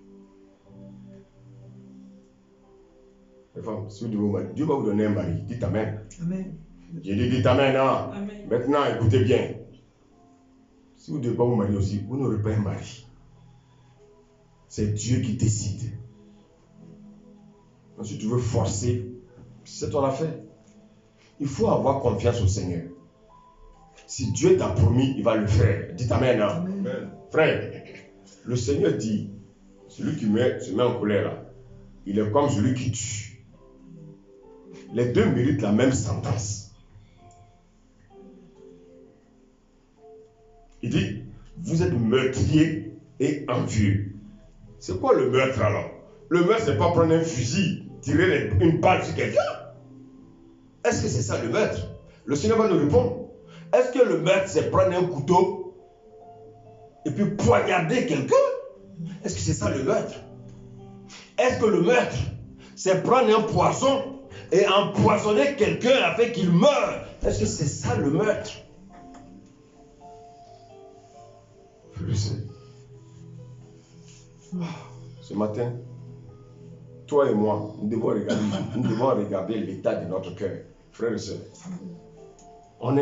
Les femmes, si vous devez vous marier, Dieu va vous donner un mari. Dites Amen. Amen. J'ai dit, dites Amen, hein. Amen. Maintenant, écoutez bien. Si vous ne devez pas vous marier aussi, vous n'aurez pas un mari. C'est Dieu qui décide. Donc, si tu veux forcer, c'est ton affaire. Il faut avoir confiance au Seigneur. Si Dieu t'a promis, il va le faire. Dites Amen. Hein? Amen. Frère, le Seigneur dit, celui qui se met en colère, là, il est comme celui qui tue. Les deux méritent la même sentence. Il dit, vous êtes meurtrier et envieux. C'est quoi le meurtre alors? Le meurtre, c'est pas prendre un fusil, tirer une balle sur quelqu'un. Est-ce que c'est ça le meurtre? Le Seigneur va nous répondre. Est-ce que le meurtre, c'est prendre un couteau et puis poignarder quelqu'un? Est-ce que c'est ça le meurtre? Est-ce que le meurtre, c'est prendre un poison et empoisonner quelqu'un afin qu'il meure? Est-ce que c'est ça le meurtre? Je sais. Ce matin, toi et moi, nous devons regarder l'état de notre cœur, frères et sœurs. On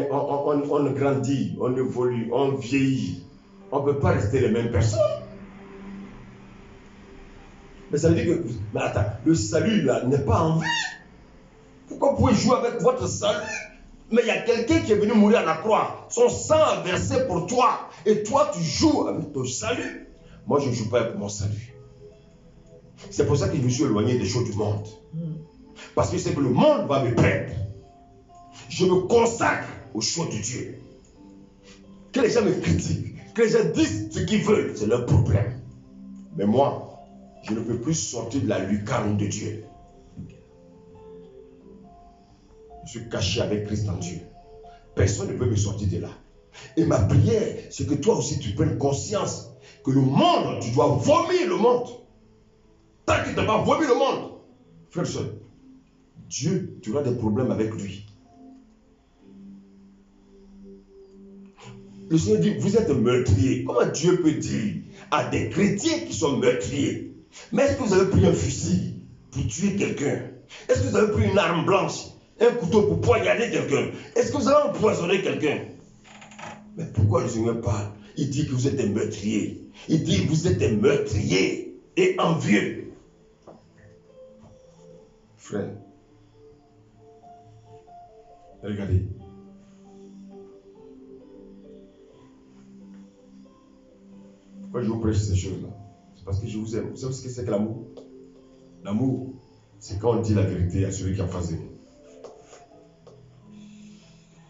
grandit, on évolue, on vieillit. On ne peut pas rester les mêmes personnes. Mais ça veut dire que, mais attends, le salut là n'est pas en vie. Pourquoi vous pouvez jouer avec votre salut? Mais il y a quelqu'un qui est venu mourir à la croix. Son sang a versé pour toi. Et toi, tu joues avec ton salut. Moi, je ne joue pas avec mon salut. C'est pour ça que je me suis éloigné des choses du monde. Parce que c'est que le monde va me perdre. Je me consacre aux choses de Dieu. Que les gens me critiquent, que les gens disent ce qu'ils veulent, c'est leur problème. Mais moi, je ne peux plus sortir de la lucarne de Dieu. Je suis caché avec Christ en Dieu. Personne ne peut me sortir de là. Et ma prière, c'est que toi aussi tu prennes conscience que le monde, tu dois vomir le monde. Tant que tu n'as pas vomi le monde, frère, soeur, Dieu, tu auras des problèmes avec lui. Le Seigneur dit, vous êtes meurtriers. Comment Dieu peut dire à des chrétiens qui sont meurtriers? Mais est-ce que vous avez pris un fusil pour tuer quelqu'un? Est-ce que vous avez pris une arme blanche, un couteau pour poignarder quelqu'un? Est-ce que vous avez empoisonné quelqu'un? Mais pourquoi le Seigneur parle? Il dit que vous êtes des meurtriers. Il dit que vous êtes des meurtriers et envieux. Frère, regardez. Pourquoi je vous prêche ces choses-là? C'est parce que je vous aime. Vous savez ce que c'est que l'amour? L'amour, c'est quand on dit la vérité à celui qui est en face de nous.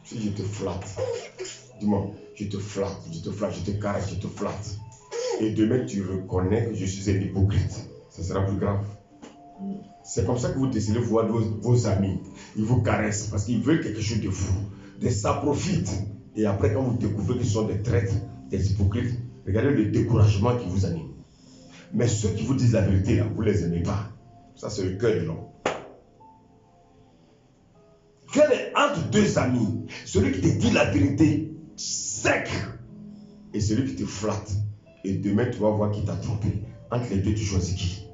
Si je te flatte, dis-moi, je te flatte, je te caresse, je te flatte. Et demain, tu reconnais que je suis un hypocrite. Ça sera plus grave. C'est comme ça que vous décidez de voir vos amis. Ils vous caressent parce qu'ils veulent quelque chose de vous. De ça profite. Et après, quand vous découvrez qu'ils sont des traîtres, des hypocrites, regardez le découragement qui vous anime. Mais ceux qui vous disent la vérité, là, vous ne les aimez pas. Ça, c'est le cœur de l'homme. Quelle est entre deux amis. Celui qui te dit la vérité sec et celui qui te flatte. Et demain, tu vas voir qui t'a trompé. Entre les deux, tu choisis qui?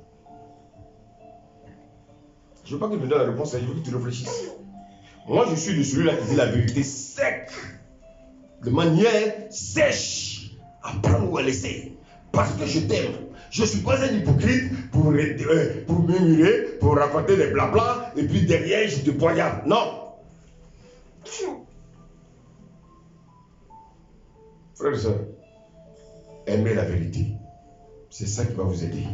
Je ne veux pas que tu me donnes la réponse, je veux que tu réfléchisses. Moi, je suis de celui-là qui dit la vérité sec, de manière sèche, à prendre ou à laisser. Parce que je t'aime. Je ne suis pas un hypocrite pour murmurer, pour raconter des blabla, et puis derrière, je te poignarde. Non. Frères et sœurs, aimez la vérité. C'est ça qui va vous aider.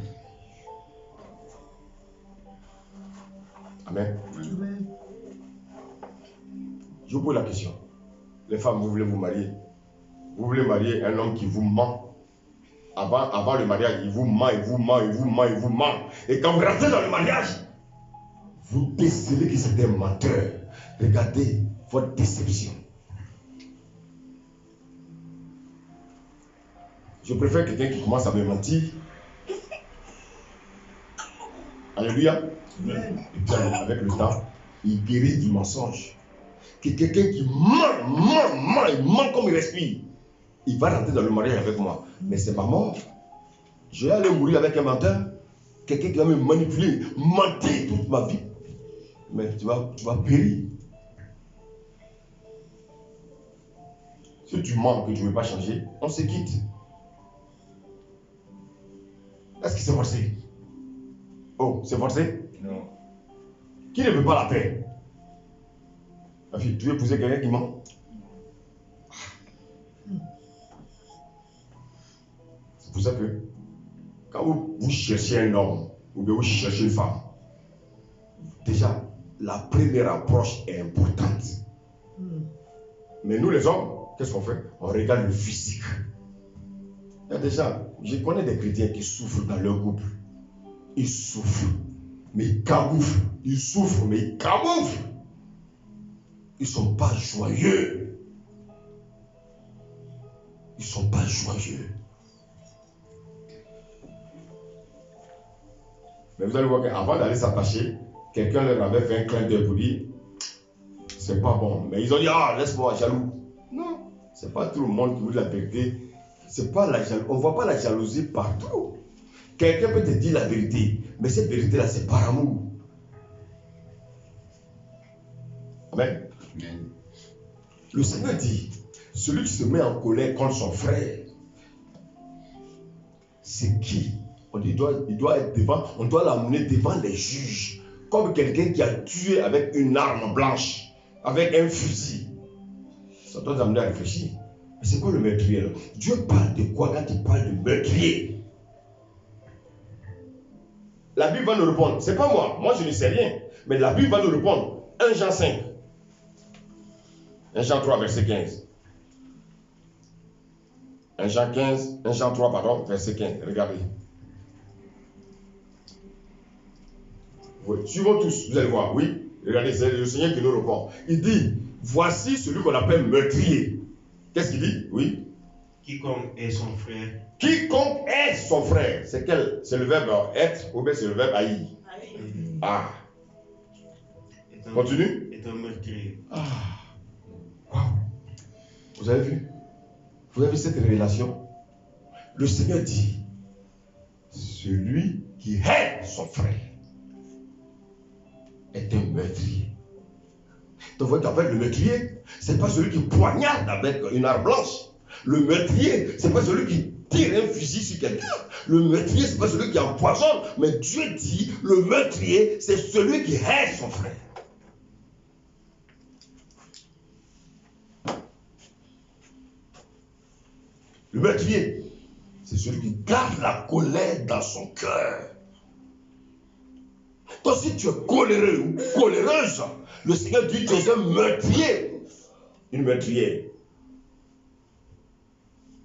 Amen. Amen. Je vous pose la question. Les femmes, vous voulez vous marier? Vous voulez marier un homme qui vous ment? Avant le mariage, il vous ment, il vous ment, il vous ment, il vous ment. Et quand vous rentrez dans le mariage, vous décelez que c'est un menteur. Regardez votre déception. Je préfère quelqu'un qui commence à me mentir. Alléluia. Amen. Et puis avec le temps, il guérit du mensonge. Que quelqu'un qui ment, il ment comme il respire. Il va rentrer dans le mariage avec moi. Mais c'est ma mort. Je vais aller mourir avec un menteur. Quelqu'un qui va me manipuler, mentir toute ma vie. Mais tu vas périr. Si tu mens que tu ne veux pas changer, on se quitte. Est-ce que c'est forcé? Oh, c'est forcé? Non. Qui ne veut pas la paix? Ma fille, tu veux épouser quelqu'un qui ment? C'est pour ça que quand vous cherchez un homme ou bien vous cherchez une femme, déjà, la première approche est importante. Mais nous les hommes, qu'est-ce qu'on fait? On regarde le physique. Il y a des gens, je connais des chrétiens qui souffrent dans leur couple. Ils souffrent, mais ils camouflent. Ils souffrent, mais ils camouflent. Ils ne sont pas joyeux. Ils ne sont pas joyeux. Mais vous allez voir qu'avant d'aller s'attacher, quelqu'un leur avait fait un clin d'œil pour dire c'est pas bon. Mais ils ont dit ah, laisse-moi, jaloux. Non, c'est pas tout le monde qui veut la vérité. C'est pas la jalousie. On ne voit pas la jalousie partout. Quelqu'un peut te dire la vérité, mais cette vérité-là, c'est par amour. Amen. Le Seigneur dit, celui qui se met en colère contre son frère, c'est qui? Il doit être devant, on doit l'amener devant les juges, comme quelqu'un qui a tué avec une arme blanche, avec un fusil. Ça doit t'amener à réfléchir. Mais c'est quoi le meurtrier là? Dieu parle de quoi quand il parle de meurtrier? La Bible va nous répondre. C'est pas moi. Moi, je ne sais rien. Mais la Bible va nous répondre. 1 Jean 5. 1 Jean 3, verset 15. 1 Jean 3, pardon, verset 15. Regardez. Oui. Suivons tous. Vous allez voir. Oui. Regardez, c'est le Seigneur qui nous répond. Il dit, voici celui qu'on appelle meurtrier. Qu'est-ce qu'il dit? Oui. Quiconque est son frère. Quiconque est son frère. C'est quel? C'est le verbe être ou bien c'est le verbe haïr? Ah. Continue. Est un meurtrier. Ah. Wow. Vous avez vu? Vous avez vu cette révélation? Le Seigneur dit, celui qui hait son frère est un meurtrier. Donc vous voyez qu'en fait le meurtrier, c'est pas celui qui poignarde avec une arme blanche. Le meurtrier, c'est pas celui qui tire un fusil sur quelqu'un. Le meurtrier, c'est pas celui qui empoisonne. Mais Dieu dit, le meurtrier, c'est celui qui hait son frère. Le meurtrier, c'est celui qui garde la colère dans son cœur. Donc si tu es coléreux ou coléreuse, le Seigneur dit que tu es un meurtrier. Une meurtrière.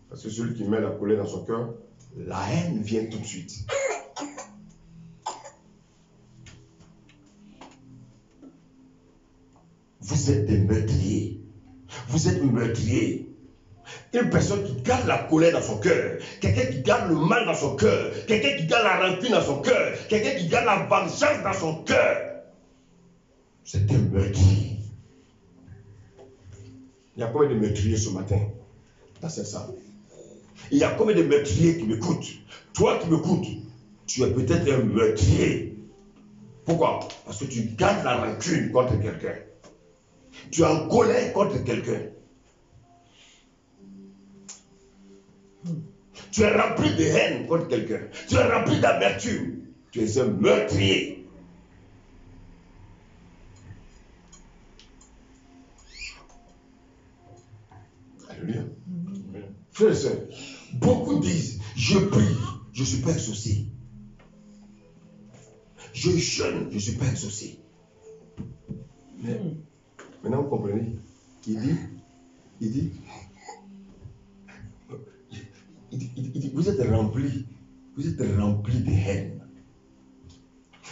Parce que celui qui met la colère dans son cœur, la haine vient tout de suite. Vous êtes des meurtriers. Vous êtes meurtriers. Une personne qui garde la colère dans son cœur, quelqu'un qui garde le mal dans son cœur, quelqu'un qui garde la rancune dans son cœur, quelqu'un qui garde la vengeance dans son cœur, c'est un meurtrier. Il y a combien de meurtriers ce matin dans cette salle? Il y a combien de meurtriers qui m'écoutent? Toi qui m'écoutes, tu es peut-être un meurtrier. Pourquoi? Parce que tu gardes la rancune contre quelqu'un. Tu es en colère contre quelqu'un. Tu es rempli de haine contre quelqu'un. Tu es rempli d'amertume. Tu es un meurtrier. Alléluia. Frères et sœurs, beaucoup disent, je prie, je ne suis pas exaucé. Je jeûne, je ne suis pas exaucé. Mais maintenant vous comprenez. Il dit, vous êtes remplis de haine.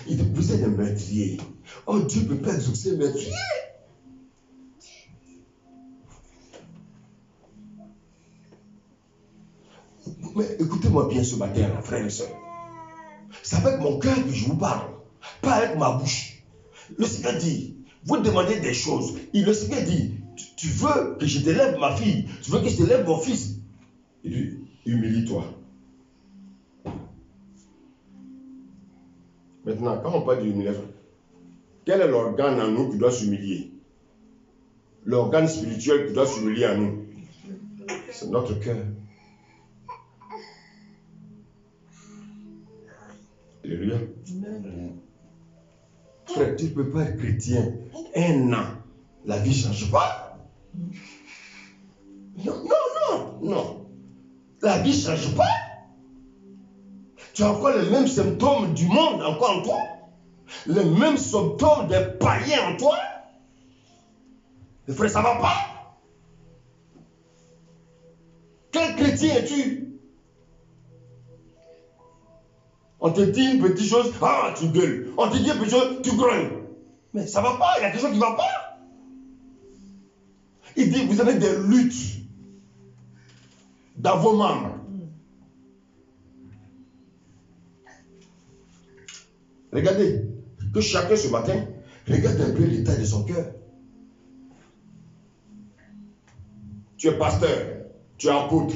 Il dit, vous êtes un meurtrier. Oh, Dieu ne peut pas exaucer un meurtrier. Mais écoutez-moi bien ce matin, frères et sœurs. C'est avec mon cœur que je vous parle, pas avec ma bouche. Le Seigneur dit, vous demandez des choses. Et le Seigneur dit, tu veux que je t'élève ma fille, tu veux que je t'élève mon fils. Il dit, humilie-toi. Maintenant, quand on parle d'humiliation, quel est l'organe en nous qui doit s'humilier? L'organe spirituel qui doit s'humilier en nous, c'est notre cœur. Alléluia. Frère, tu ne peux pas être chrétien un an, la vie ne change pas. Non. La vie ne change pas. Tu as encore les mêmes symptômes du monde encore en toi. Les mêmes symptômes des païens en toi. Mais frère, ça ne va pas. Quel chrétien es-tu? On te dit une petite chose, ah, tu gueules. On te dit une petite chose, tu grognes. Mais ça ne va pas, il y a quelque chose qui ne va pas. Il dit, vous avez des luttes dans vos membres. Regardez, que chacun ce matin, regarde un peu l'état de son cœur. Tu es pasteur, tu es apôtre,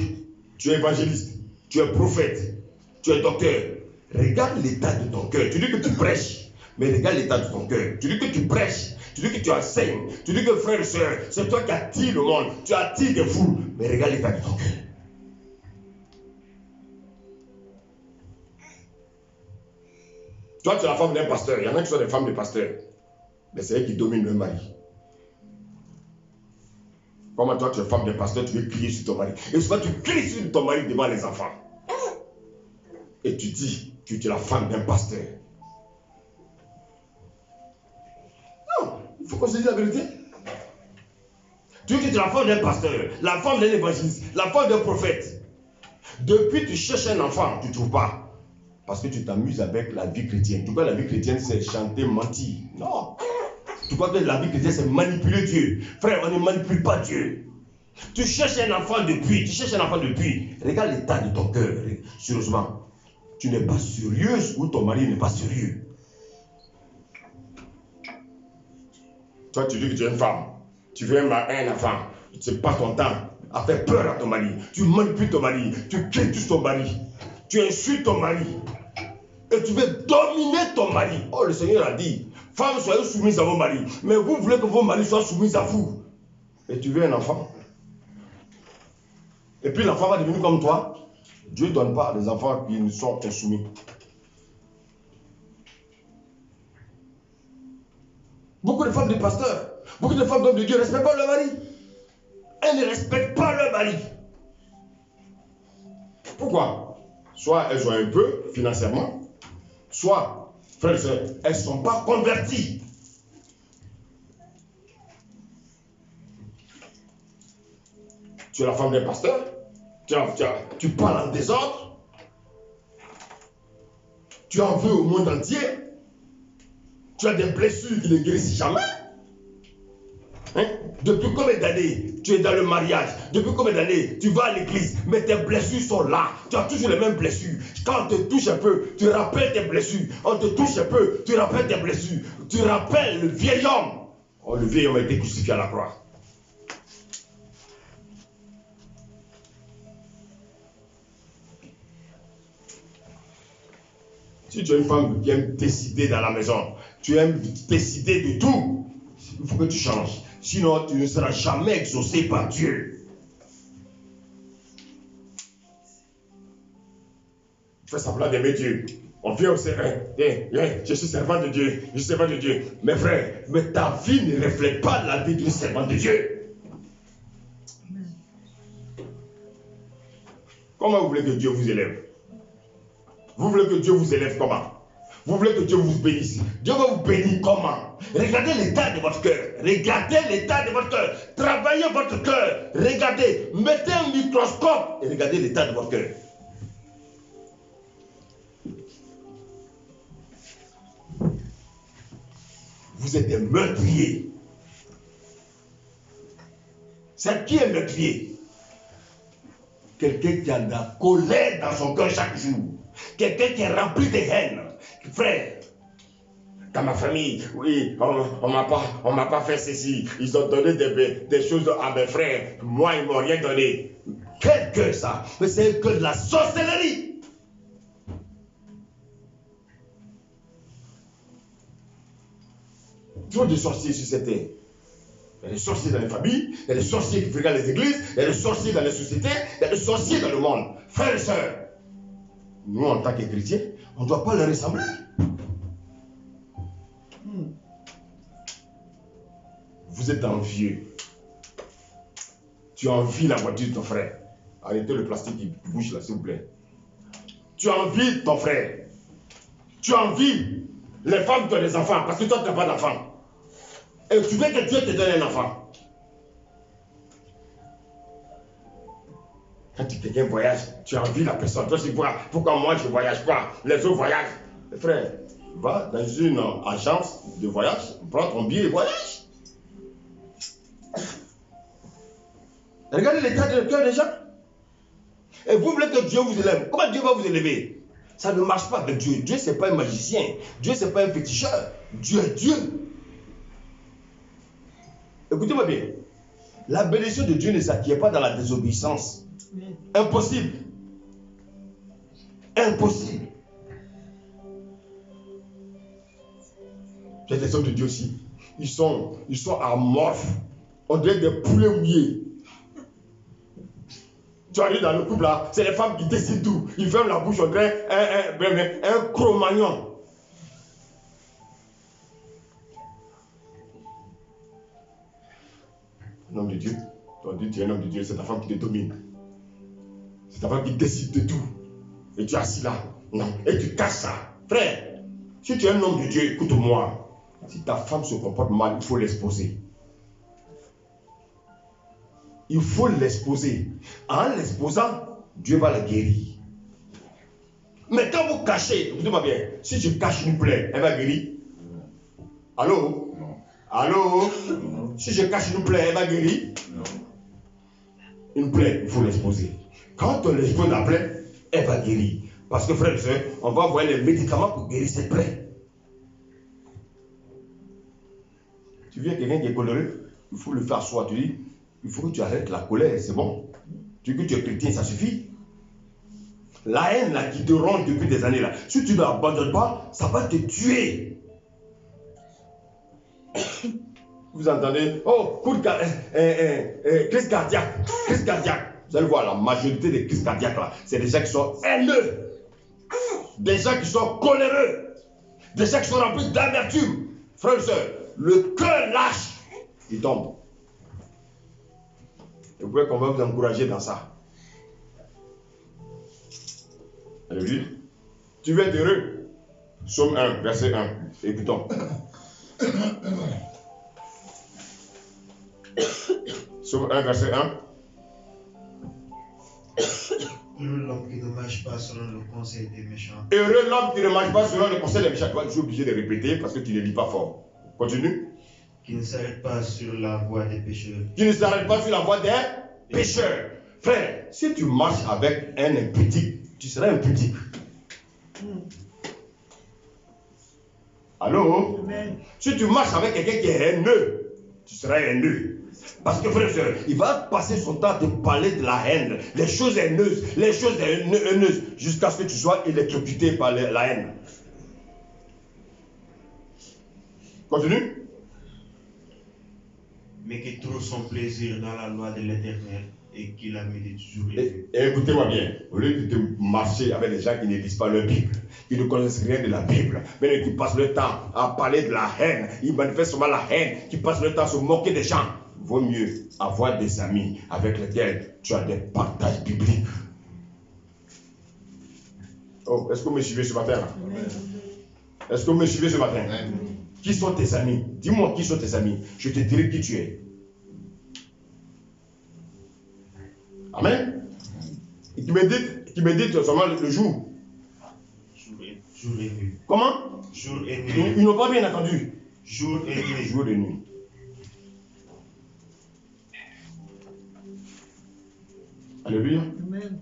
tu es évangéliste, tu es prophète, tu es docteur. Regarde l'état de ton cœur. Tu dis que tu prêches, mais regarde l'état de ton cœur. Tu dis que tu prêches, tu dis que tu enseignes, tu dis que frère et soeur, c'est toi qui attires le monde, tu attires des fous, mais regarde l'état de ton cœur. Toi, tu es la femme d'un pasteur. Il y en a qui sont des femmes de pasteurs, mais c'est elles qui dominent leur mari. Comment toi, tu es femme d'un pasteur, tu veux crier sur ton mari. Et souvent, tu cries sur ton mari devant les enfants. Et tu dis que tu es la femme d'un pasteur. Non, il faut qu'on se dise la vérité. Tu dis que tu es la femme d'un pasteur, la femme d'un évangéliste, la femme d'un prophète. Depuis, tu cherches un enfant, tu ne trouves pas. Parce que tu t'amuses avec la vie chrétienne. Tu crois que la vie chrétienne, c'est chanter, mentir. Non. Tu crois que la vie chrétienne, c'est manipuler Dieu. Frère, on ne manipule pas Dieu. Tu cherches un enfant depuis. Regarde l'état de ton cœur. Sérieusement. Tu n'es pas sérieuse ou ton mari n'est pas sérieux. Toi, tu dis que tu es une femme. Tu veux un enfant. Tu ne passes ton temps à faire peur à ton mari. Tu manipules ton mari. Tu critiques ton mari. Tu insultes ton mari. Et tu veux dominer ton mari. Oh, le Seigneur a dit, femmes, soyez soumises à vos maris. Mais vous voulez que vos maris soient soumis à vous. Et tu veux un enfant. Et puis l'enfant va devenir comme toi. Dieu ne donne pas des enfants qui ne sont insoumis. Beaucoup de femmes de pasteurs, beaucoup de femmes d'hommes de Dieu ne respectent pas leur mari. Elles ne respectent pas leur mari. Pourquoi? Soit elles ont un peu financièrement, soit, frères et sœurs, elles ne sont pas converties. Tu es la femme d'un pasteur, tu parles en désordre, tu en veux au monde entier, tu as des blessures qui ne guérissent jamais. Hein? Depuis combien d'années tu es dans le mariage? Depuis combien d'années tu vas à l'église? Mais tes blessures sont là. Tu as toujours les mêmes blessures. Quand on te touche un peu, tu rappelles tes blessures. On te touche un peu, tu rappelles tes blessures. Tu rappelles le vieil homme. Oh, le vieil homme a été crucifié à la croix. Si tu es une femme qui aime décider dans la maison, tu aimes décider de tout, il faut que tu changes. Sinon, tu ne seras jamais exaucé par Dieu. Fais semblant d'aimer Dieu. On vient au service. Je suis servant de Dieu. Je suis servant de Dieu. Mes frères, mais ta vie ne reflète pas la vie d'un servant de Dieu. Comment vous voulez que Dieu vous élève? Vous voulez que Dieu vous élève comment? Vous voulez que Dieu vous bénisse? Dieu va vous bénir comment? Regardez l'état de votre cœur. Regardez l'état de votre cœur. Travaillez votre cœur. Regardez. Mettez un microscope et regardez l'état de votre cœur. Vous êtes des meurtriers. C'est qui est meurtrier? Quelqu'un qui a de la colère dans son cœur chaque jour. Quelqu'un qui est rempli de haine. Frère, dans ma famille, oui, on m'a pas fait ceci. Ils ont donné des choses à mes frères. Moi, ils m'ont rien donné. Quel cœur ça? Mais c'est que de la sorcellerie. Trop de sorciers sur cette terre. Il y a des sorciers dans les familles, il y a des sorciers qui fréquentent les églises, il y a des sorciers dans les sociétés, il y a des sorciers dans le monde. Frères et sœurs, nous en tant que chrétiens, on ne doit pas leur ressembler. Vous êtes envieux. Tu envies la voiture de ton frère. Arrêtez le plastique qui bouge là, s'il vous plaît. Tu envies ton frère. Tu envies les femmes qui ont des enfants parce que toi tu n'as pas d'enfants. Et tu veux que Dieu te donne un enfant. Quand quelqu'un voyage, tu envies la personne. Toi, tu vois, pourquoi moi je ne voyage pas? Les autres voyagent. Frère, va dans une agence de voyage, prends ton billet et voyage. Regardez l'état de cœur des gens. Et vous voulez que Dieu vous élève. Comment Dieu va vous élever? Ça ne marche pas avec Dieu. Dieu, ce n'est pas un magicien. Dieu, ce n'est pas un féticheur. Dieu est Dieu. Écoutez-moi bien. La bénédiction de Dieu ne s'acquiert pas dans la désobéissance. Impossible. Impossible. Il y a des hommes de Dieu aussi. Ils sont amorphes. On dirait des poulets mouillés. Tu arrives dans le couple là, c'est les femmes qui décident tout. Ils ferment la bouche, on dirait un Cro-Magnon. Un homme de Dieu, tu es un homme de Dieu, c'est ta femme qui te domine. C'est ta femme qui décide de tout. Et tu es assis là. Non. Et tu casses ça. Frère, si tu es un homme de Dieu, écoute-moi. Si ta femme se comporte mal, il faut l'exposer. Il faut l'exposer. En l'exposant, Dieu va la guérir. Mais quand vous cachez, écoutez-moi bien, si je cache une plaie, elle va guérir. Allô? Non. Allô? Non. Si je cache une plaie, elle va guérir? Non. Une plaie, il faut l'exposer. Quand on expose la plaie, elle va guérir. Parce que frère et soeur, on va envoyer les médicaments pour guérir cette plaie. Tu viens quelqu'un qui est coléreux, il faut le faire asseoir, tu dis, il faut que tu arrêtes la colère, c'est bon. Tu dis que tu es chrétien, ça suffit. La haine là, qui te ronge depuis des années là, si tu ne l'abandonnes pas, ça va te tuer. Vous entendez? Oh, crise cardiaque, crise cardiaque. Vous allez voir, la majorité des crises cardiaques là, c'est des gens qui sont haineux, des gens qui sont coléreux, des gens qui sont remplis d'amertume. Frères et sœurs, le cœur lâche, il tombe. Et vous voyez qu'on va vous encourager dans ça. Alléluia. Tu veux être heureux? Psaume 1, verset 1. Écoutons. Psaume 1, verset 1. Heureux l'homme qui ne marche pas selon le conseil des méchants. Heureux l'homme qui ne marche pas selon le conseil des méchants. Je suis obligé de répéter parce que tu ne lis pas fort. Continue. Qui ne s'arrête pas sur la voie des pécheurs. Qui ne s'arrête pas sur la voie des pécheurs. Frère, si tu marches avec un impudique, tu seras impudique. Allô? Amen. Si tu marches avec quelqu'un qui est haineux, tu seras haineux. Parce que frère et soeur, il va passer son temps à te parler de la haine, les choses haineuses, jusqu'à ce que tu sois électrocuté par la haine. Continue. Mais qui trouve son plaisir dans la loi de l'Éternel et qui la médite jour et nuit. Et écoutez-moi bien, au lieu de marcher avec des gens qui ne lisent pas leur Bible, qui ne connaissent rien de la Bible, mais qui passent le temps à parler de la haine, ils manifestent souvent la haine, qui passent le temps à se moquer des gens, vaut mieux avoir des amis avec lesquels tu as des partages bibliques. Oh, est-ce que vous me suivez ce matin là? Est-ce que vous me suivez ce matin? Qui sont tes amis? Dis-moi qui sont tes amis. Je te dirai qui tu es. Amen. Et qui médite seulement le jour. Jour et nuit. Comment? Jour et nuit. Ils n'ont pas bien entendu. Jour et nuit. Jour et nuit. Alléluia. Amen.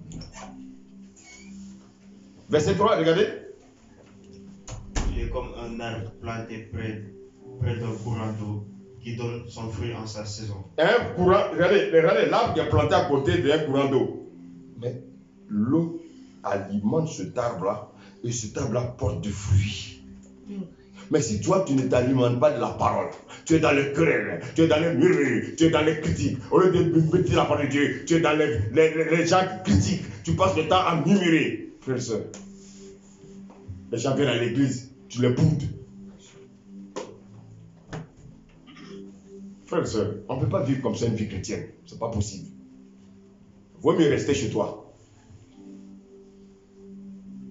Verset 3, regardez. Il est comme un arbre planté près d'un courant d'eau qui donne son fruit en sa saison. Un courant, regardez l'arbre qui est planté à côté d'un courant d'eau. Mais l'eau alimente cet arbre-là et cet arbre-là porte du fruit. Mais si toi, tu ne t'alimentes pas de la parole, tu es dans le querelle, tu es dans le murmure, tu es dans les critiques, au lieu de méditer la parole de Dieu, tu es dans les gens qui critiquent, tu passes le temps à murmurer. Frère et soeur, les gens viennent à l'église, tu les boudes. Frère et soeur, on ne peut pas vivre comme ça une vie chrétienne, c'est pas possible. Vaut mieux rester chez toi.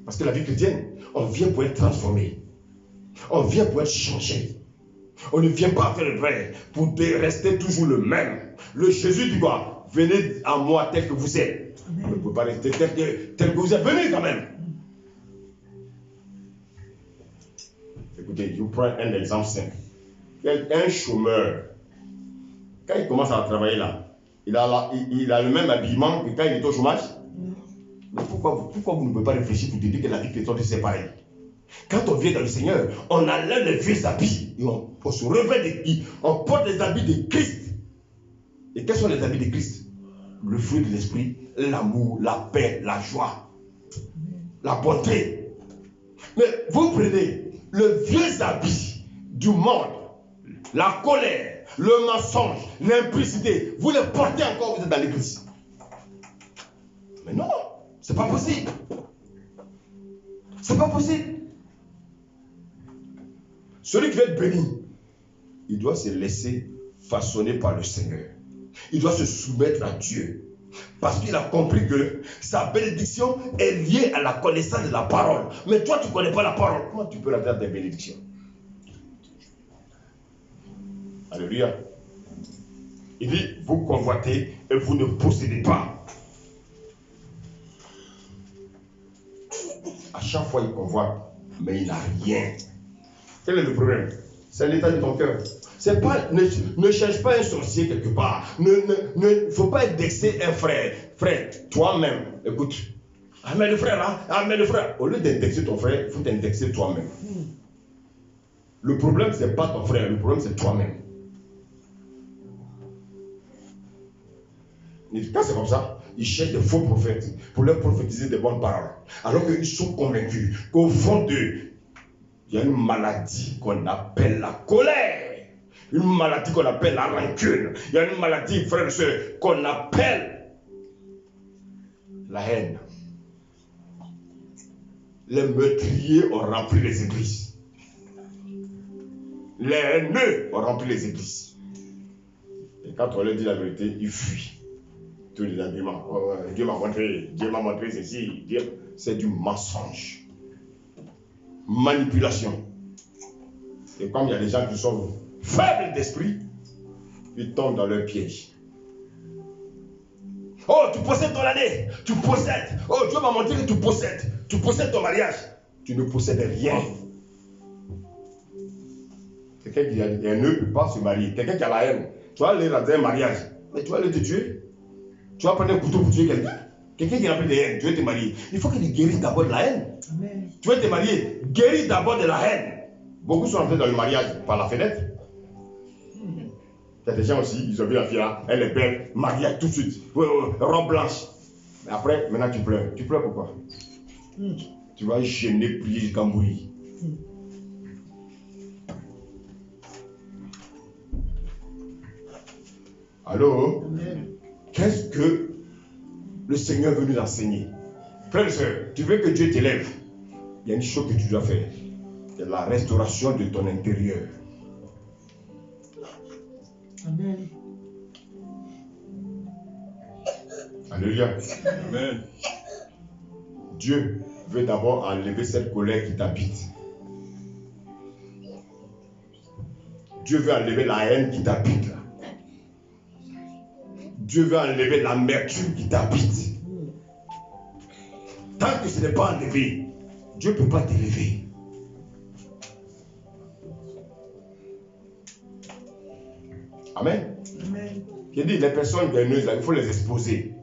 Parce que la vie chrétienne, on vient pour être transformé. On vient pour être changé. On ne vient pas faire le vrai pour rester toujours le même. Le Jésus dit quoi? Venez à moi tel que vous êtes. On ne peut pas rester tel que vous êtes venu quand même. Écoutez, je vous prends un exemple simple. Un chômeur, quand il commence à travailler là, il a le même habillement que quand il est au chômage. Mais pourquoi vous ne pouvez pas réfléchir pour te dire que la vie chrétienne c'est pareil? Quand on vient dans le Seigneur, on enlève les vieux habits et on se revêt on porte les habits de Christ. Et quels sont les habits de Christ? Le fruit de l'esprit, l'amour, la paix, la joie, la bonté. Mais vous prenez le vieux habit du monde, la colère, le mensonge, l'impudicité, vous les portez encore, vous êtes dans l'église. Mais non, c'est pas possible. C'est pas possible. Celui qui veut être béni, il doit se laisser façonner par le Seigneur. Il doit se soumettre à Dieu. Parce qu'il a compris que sa bénédiction est liée à la connaissance de la parole. Mais toi, tu ne connais pas la parole. Comment tu peux rentrer dans tes bénédictions? Alléluia. Il dit, vous convoitez et vous ne possédez pas. À chaque fois, il convoite, mais il n'a rien. Quel est le problème? C'est l'état de ton cœur. C'est pas, ne cherche pas un sorcier quelque part. Ne faut pas indexer un frère. Frère, toi-même, écoute. Ah mais le frère là, ah mais le frère. Au lieu d'indexer ton frère, il faut t'indexer toi-même. Le problème, c'est pas ton frère, le problème, c'est toi-même. Quand c'est comme ça, ils cherchent des faux prophètes pour leur prophétiser des bonnes paroles. Alors qu'ils sont convaincus qu'au fond d'eux, il y a une maladie qu'on appelle la colère. Une maladie qu'on appelle la rancune. Il y a une maladie, frères et sœurs, qu'on appelle la haine. Les meurtriers ont rempli les églises. Les haineux ont rempli les églises. Et quand on leur dit la vérité, ils fuient. Tous les arguments. Oh, Dieu m'a montré ceci. C'est du mensonge. Manipulation. Et comme il y a des gens qui sont faibles d'esprit, ils tombent dans leur piège. Oh, tu possèdes ton année, tu possèdes. Oh, Dieu m'a montré que tu possèdes ton mariage. Tu ne possèdes rien. Quelqu'un qui ne peut pas se marier, quelqu'un qui a la haine, tu vas aller dans un mariage, mais tu vas aller te tuer. Tu vas prendre un couteau pour tuer quelqu'un. Quelqu'un qui a pris de haine, tu veux te marier. Il faut qu'il guérisse d'abord de la haine. Amen. Tu veux te marier, guéris d'abord de la haine. Beaucoup sont entrés dans le mariage par la fenêtre. Il y a des gens aussi, ils ont vu la fille là, elle est belle, mariée tout de suite, robe blanche. Mais après, maintenant tu pleures. Tu pleures pourquoi? Tu vas gêner, prier jusqu'à mourir. Allô? Amen. Qu'est-ce que le Seigneur veut nous enseigner? Frère et soeur, tu veux que Dieu t'élève? Il y a une chose que tu dois faire. C'est la restauration de ton intérieur. Amen. Alléluia. Amen. Dieu veut d'abord enlever cette colère qui t'habite. Dieu veut enlever la haine qui t'habite. Dieu veut enlever l'amertume qui t'habite. Tant que ce n'est pas enlevé, Dieu ne peut pas t'élever. Amen. Amen. J'ai dit, les personnes haineuses, il faut les exposer.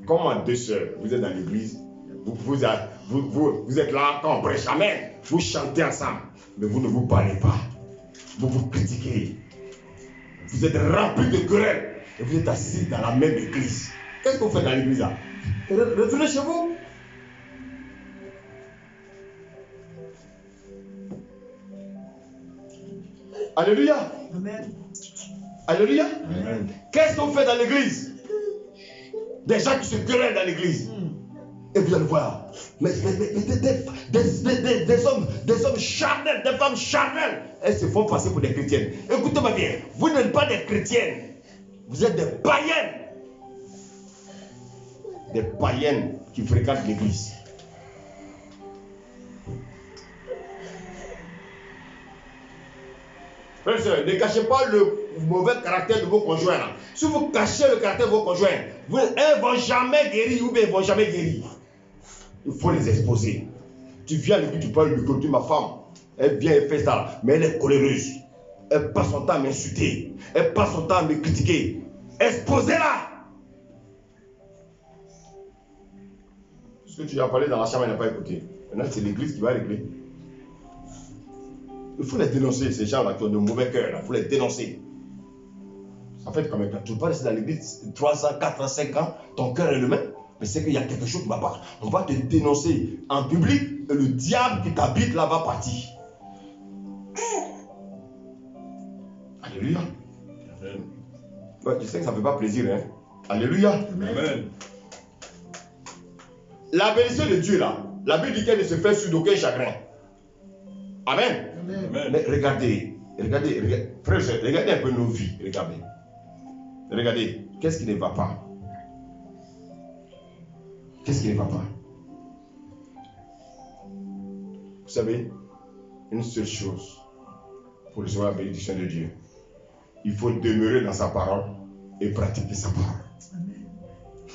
Comment deux sœurs, vous êtes dans l'église, vous êtes là quand on prêche, amen. Vous chantez ensemble, mais vous ne vous parlez pas. Vous vous critiquez. Vous êtes remplis de querelles et vous êtes assis dans la même église. Qu'est-ce que vous faites dans l'église là? Retournez chez vous. Alléluia. Amen. Alléluia. Amen. Qu'est-ce qu'on fait dans l'église? Des gens qui se querellent dans l'église. Et vous allez voir. Mais des hommes charnels, des femmes charnelles. Elles se font passer pour des chrétiennes. Écoutez-moi bien. Vous n'êtes pas des chrétiennes. Vous êtes des païennes. Des païennes qui fréquentent l'église. Frères et sœurs, ne cachez pas le mauvais caractère de vos conjoints. Là. Si vous cachez le caractère de vont conjoints, elles ne vont jamais guérir ou bien ils ne vont jamais guérir. Il faut les exposer. Tu viens à l'église, tu parles de côté, ma femme, elle vient et fait ça, mais elle est coléreuse. Elle passe son temps à m'insulter. Elle passe son temps à me critiquer. Exposez-la. Ce que tu as parlé dans la chambre, elle n'a pas écouté. Maintenant, c'est l'église qui va régler. Il faut les dénoncer, ces gens-là qui ont de mauvais cœur. Il faut les dénoncer. Ça fait combien de temps? Tu ne peux pas rester dans l'église 3 ans, 4 ans, 5 ans, ton cœur est le même. Mais c'est qu'il y a quelque chose qui ne va pas. On va te dénoncer en public et le diable qui t'habite là va partir. Alléluia. Amen. Ouais, je sais que ça ne fait pas plaisir. Hein? Alléluia. Amen. La bénédiction de Dieu là, la Bible dit qu'elle ne se fait sur d'aucun chagrin. Amen. Amen. Mais regardez, frère, regardez un peu nos vies. Regardez, qu'est-ce qui ne va pas? Qu'est-ce qui ne va pas? Vous savez, une seule chose pour recevoir la bénédiction de Dieu. Il faut demeurer dans sa parole et pratiquer sa parole.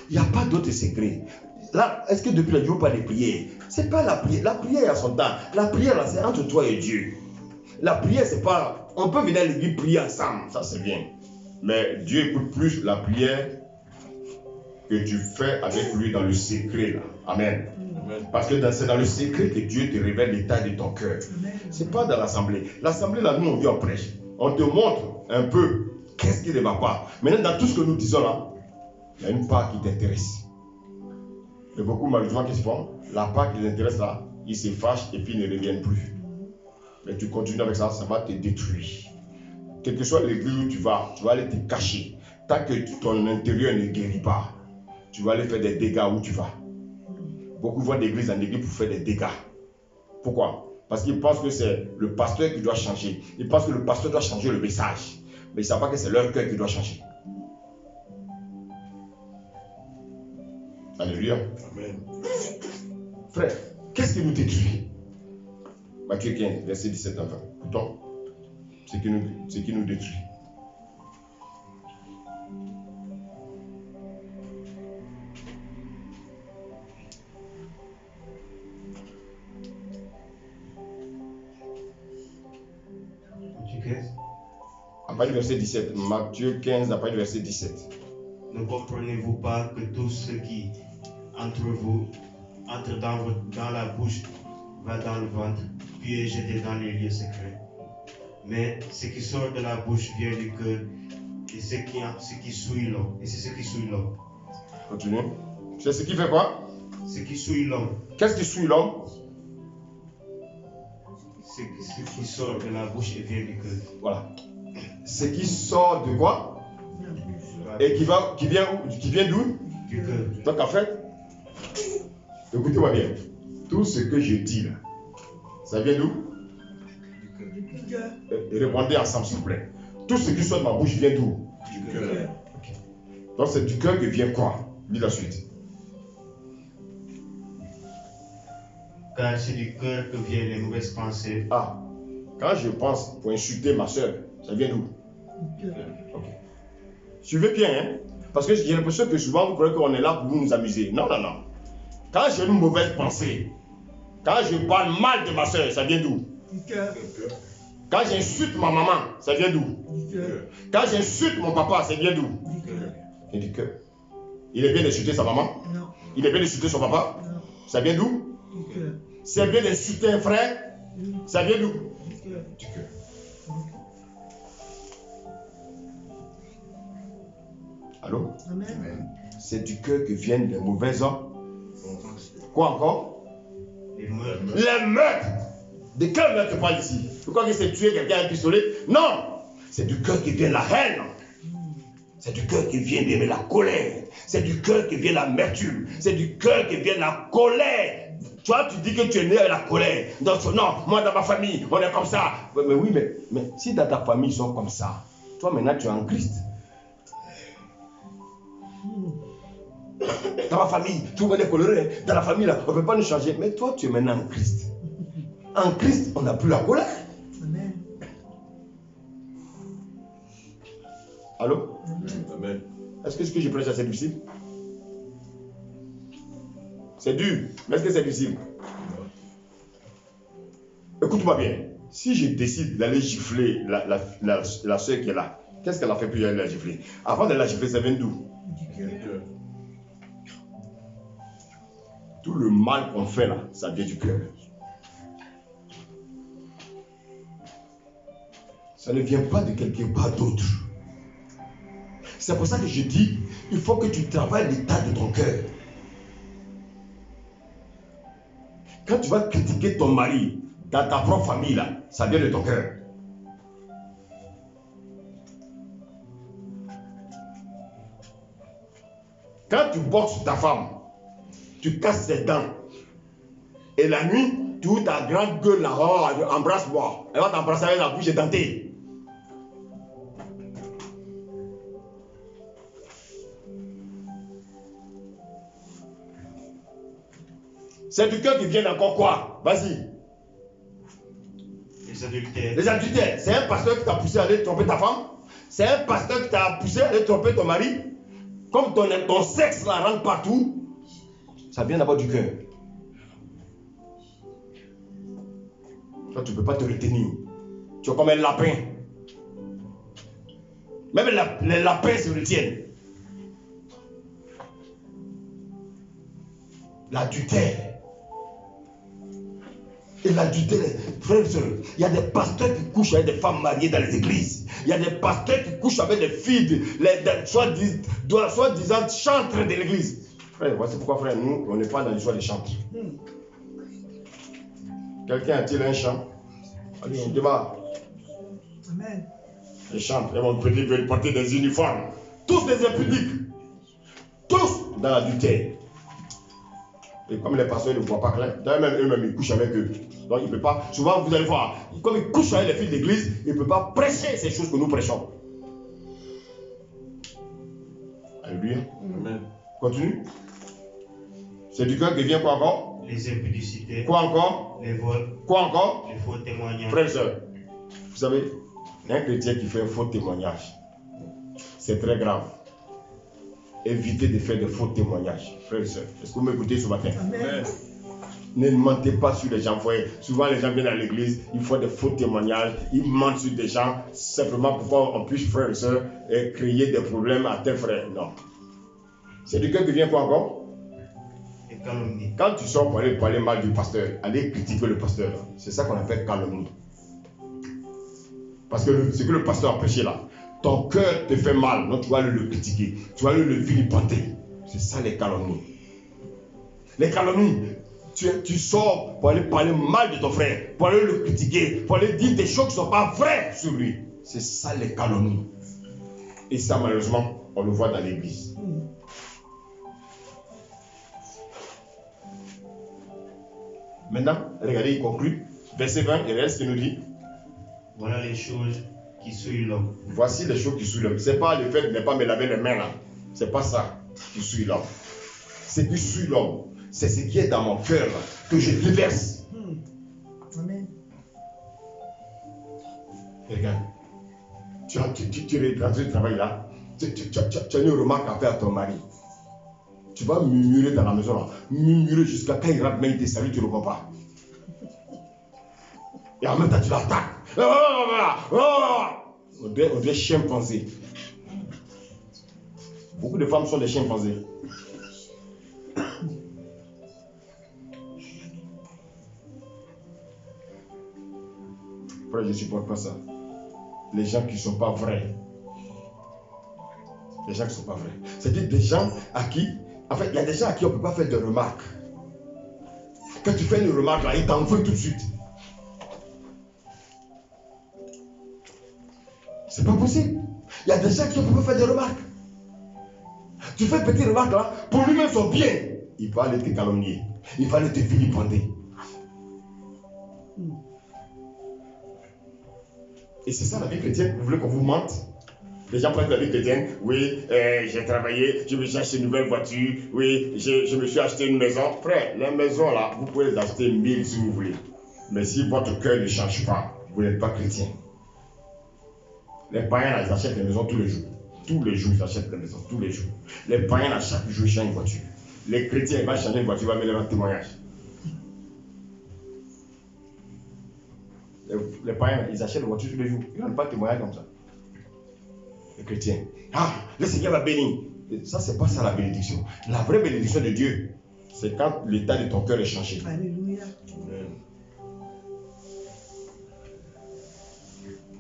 Il n'y a pas d'autre secret. Là, est-ce que depuis le jour, pas de prière? Ce n'est pas la prière. La prière a son temps. La prière, là, c'est entre toi et Dieu. La prière, c'est pas... On peut venir à l'église prier ensemble, ça c'est bien. Mais Dieu écoute plus la prière que tu fais avec lui dans le secret, là. Amen. Amen. Parce que c'est dans le secret que Dieu te révèle l'état de ton cœur. Ce n'est pas dans l'assemblée. L'assemblée, là, nous, on vient en prêche. On te montre un peu qu'est-ce qui ne va pas. Maintenant, dans tout ce que nous disons là, il y a une part qui t'intéresse. Et beaucoup, malheureusement, qu'est-ce qu'ils font? La part qui les intéresse là, ils se fâchent et puis ils ne reviennent plus. Mais tu continues avec ça, ça va te détruire. Quelle que soit l'église où tu vas aller te cacher. Tant que ton intérieur ne guérit pas, tu vas aller faire des dégâts où tu vas. Beaucoup vont d'église en église pour faire des dégâts. Pourquoi? Parce qu'ils pensent que c'est le pasteur qui doit changer. Ils pensent que le pasteur doit changer le message. Mais ils ne savent pas que c'est leur cœur qui doit changer. Alléluia. Amen. Frère, qu'est-ce qui nous détruit? Matthieu 15, verset 17 à 20. Écoutons ce qui nous détruit. À partir du verset 17. Matthieu 15, à partir du verset 17. Ne comprenez-vous pas que tout ce qui entre dans la bouche va dans le ventre, puis est jeté dans les lieux secrets? Mais ce qui sort de la bouche vient du cœur, et c'est ce qui souille l'homme. Continue. C'est ce qui fait quoi? Ce qui souille l'homme. Qu'est-ce qui souille l'homme? Ce qui sort de la bouche et vient du cœur. Voilà. Ce qui sort de quoi? Et qui vient d'où? Du cœur. Donc en fait, écoutez-moi bien. Tout ce que je dis là, ça vient d'où? Du cœur. Répondez ensemble s'il vous plaît. Tout ce qui sort de ma bouche vient d'où? Du cœur. Donc c'est du cœur que vient quoi? Lis la suite. Car c'est du cœur que viennent les mauvaises pensées, Ah, quand je pense pour insulter ma soeur, ça vient d'où? Du cœur. Ok. Suivez bien, hein? Parce que j'ai l'impression que souvent vous croyez qu'on est là pour nous amuser. Non, non, non. Quand j'ai une mauvaise pensée, quand je parle mal de ma soeur, ça vient d'où? Du cœur. Quand j'insulte ma maman, ça vient d'où? Du cœur. Quand j'insulte mon papa, ça vient d'où? Du cœur. C'est du cœur. Il est bien d'insulter sa maman? Non. Il est bien d'insulter son papa? Non. Ça vient d'où? Du cœur. C'est bien d'insulter un frère? Oui. Ça vient d'où? Du cœur. Du cœur. Allô? Amen. C'est du cœur que viennent les mauvais hommes. Quoi encore? les meurtres, Les meurtres. De quel meurtre tu parles ici? Pourquoi qu'il s'est tué quelqu'un à un pistolet? Non! C'est du cœur qui vient la haine. C'est du cœur qui vient d'aimer la colère. C'est du cœur qui vient l'amertume. C'est du cœur qui vient la colère. Toi, tu dis que tu es né avec la colère. Donc, non, moi dans ma famille, on est comme ça. Mais oui, mais si dans ta famille ils sont comme ça, toi maintenant tu es en Christ. Dans ma famille, tout le monde est coléré. Dans la famille, là, on ne peut pas nous changer. Mais toi, tu es maintenant en Christ. En Christ, on n'a plus la colère. Amen. Allô? Amen. Est-ce que ce que je prêche, c'est difficile? C'est dur, mais est-ce que c'est difficile? Écoute-moi bien. Si je décide d'aller gifler la soeur qui est là, qu'est-ce qu'elle a fait pour aller la gifler? Avant de la gifler, ça vient d'où? Du cœur. Tout le mal qu'on fait là, ça vient du cœur. Ça ne vient pas de quelque part d'autre. C'est pour ça que je dis, il faut que tu travailles l'état de ton cœur. Quand tu vas critiquer ton mari dans ta propre famille, là, ça vient de ton cœur. Quand tu boxes ta femme, tu casses ses dents. Et la nuit, tu ouvres ta grande gueule là, oh, embrasse-moi. Elle va t'embrasser avec la bouche édentée. C'est du cœur qui vient encore quoi? Vas-y. les adultères, Les adultères, c'est un pasteur qui t'a poussé à aller tromper ta femme. C'est un pasteur qui t'a poussé à aller tromper ton mari. Comme ton sexe la rentre partout. Ça vient d'abord du cœur. Toi, tu ne peux pas te retenir. Tu es comme un lapin. Même les lapins se retiennent. L'adultère. Et l'adultère, frères et sœurs, il y a des pasteurs qui couchent avec des femmes mariées dans les églises. Il y a des pasteurs qui couchent avec des filles, soi-disant chantres de l'église. Frère, voici pourquoi, frère, nous, on n'est pas dans l'histoire des chantres. Quelqu'un a-t-il un chant? Allez, on débat. Amen. Les chantres, et mon petit veulent porter des uniformes. Tous des impudiques. Tous dans l'adultère. Et comme les pasteurs ne voient pas clair, d'ailleurs même eux-mêmes ils couchent avec eux. Donc ils ne peuvent pas. Souvent vous allez voir, comme ils couchent avec les filles d'église, ils ne peuvent pas prêcher ces choses que nous prêchons. Alléluia. Amen. Continue. C'est du cœur qui vient quoi encore? les impudicités, Quoi encore? les vols, Quoi encore? les faux témoignages. Frères et sœurs, vous savez, un chrétien qui fait un faux témoignage, c'est très grave. Évitez de faire de faux témoignages. Frères et sœurs, est-ce que vous m'écoutez ce matin? Amen. Ne mentez pas sur les gens. Souvent, les gens viennent à l'église, ils font des faux témoignages, ils mentent sur des gens, simplement pour qu'on puisse, frères et sœurs, créer des problèmes à tes frères. Non. C'est du cœur qui vient quoi encore? Les calomnies, Quand tu sors pour aller parler mal du pasteur, aller critiquer le pasteur, c'est ça qu'on appelle calomnie. Parce que ce que le pasteur a prêché là, ton cœur te fait mal, donc tu vas le critiquer, tu vas le vilipender. C'est ça les calomnies. Les calomnies, tu sors pour aller parler mal de ton frère, pour aller le critiquer, pour aller dire des choses qui ne sont pas vraies sur lui. C'est ça les calomnies. Et ça malheureusement, on le voit dans l'église. Maintenant, regardez, il conclut. Verset 20, et reste ce qu'il nous dit. Voilà les choses qui souillent l'homme. Voici les choses qui souillent l'homme. Ce n'est pas le fait de ne pas me laver les mains là. Ce n'est pas ça qui souille l'homme. Ce qui souille l'homme, c'est ce qui est dans mon cœur là, que je déverse. Amen. Et regarde, tu es dans ce travail là, tu as une remarque à faire à ton mari. Tu vas murmurer dans la maison là, murmurer jusqu'à quand il rentre, mais il te salue, tu ne le vois pas. Et en même temps, tu l'attaques. On dirait chimpanzé. Beaucoup de femmes sont des chimpanzés. Frère, je ne supporte pas ça. Les gens qui ne sont pas vrais. Les gens qui ne sont pas vrais. C'est-à-dire des gens à qui, en fait, il y a des gens à qui on ne peut pas faire de remarques. Quand tu fais une remarque là, ils t'en veulent tout de suite. C'est pas possible. Il y a des gens qui ne peuvent pas faire des remarques. Tu fais une petite remarque là, pour lui-même son bien, il va aller te calomnier. Il va aller te vilipender. Et c'est ça la vie chrétienne. Vous voulez qu'on vous mente? Les gens prennent la vie chrétienne. Oui, j'ai travaillé, je me suis acheté une nouvelle voiture. Oui, je me suis acheté une maison. Frère, les maisons là, vous pouvez les acheter 1000 si vous voulez. Mais si votre cœur ne change pas, vous n'êtes pas chrétien. Les païens là, ils achètent les maisons tous les jours. Tous les jours, ils achètent les maisons, tous les jours. Les païens là, chaque jour, ils changent une voiture. Les chrétiens, ils vont changer une voiture, ils vont mettre leur témoignage. Les païens, ils achètent une voiture tous les jours. Ils n'ont pas de témoignage comme ça. Les chrétiens. Ah, le Seigneur va bénir. Ça, c'est pas ça la bénédiction. La vraie bénédiction de Dieu, c'est quand l'état de ton cœur est changé. Alléluia.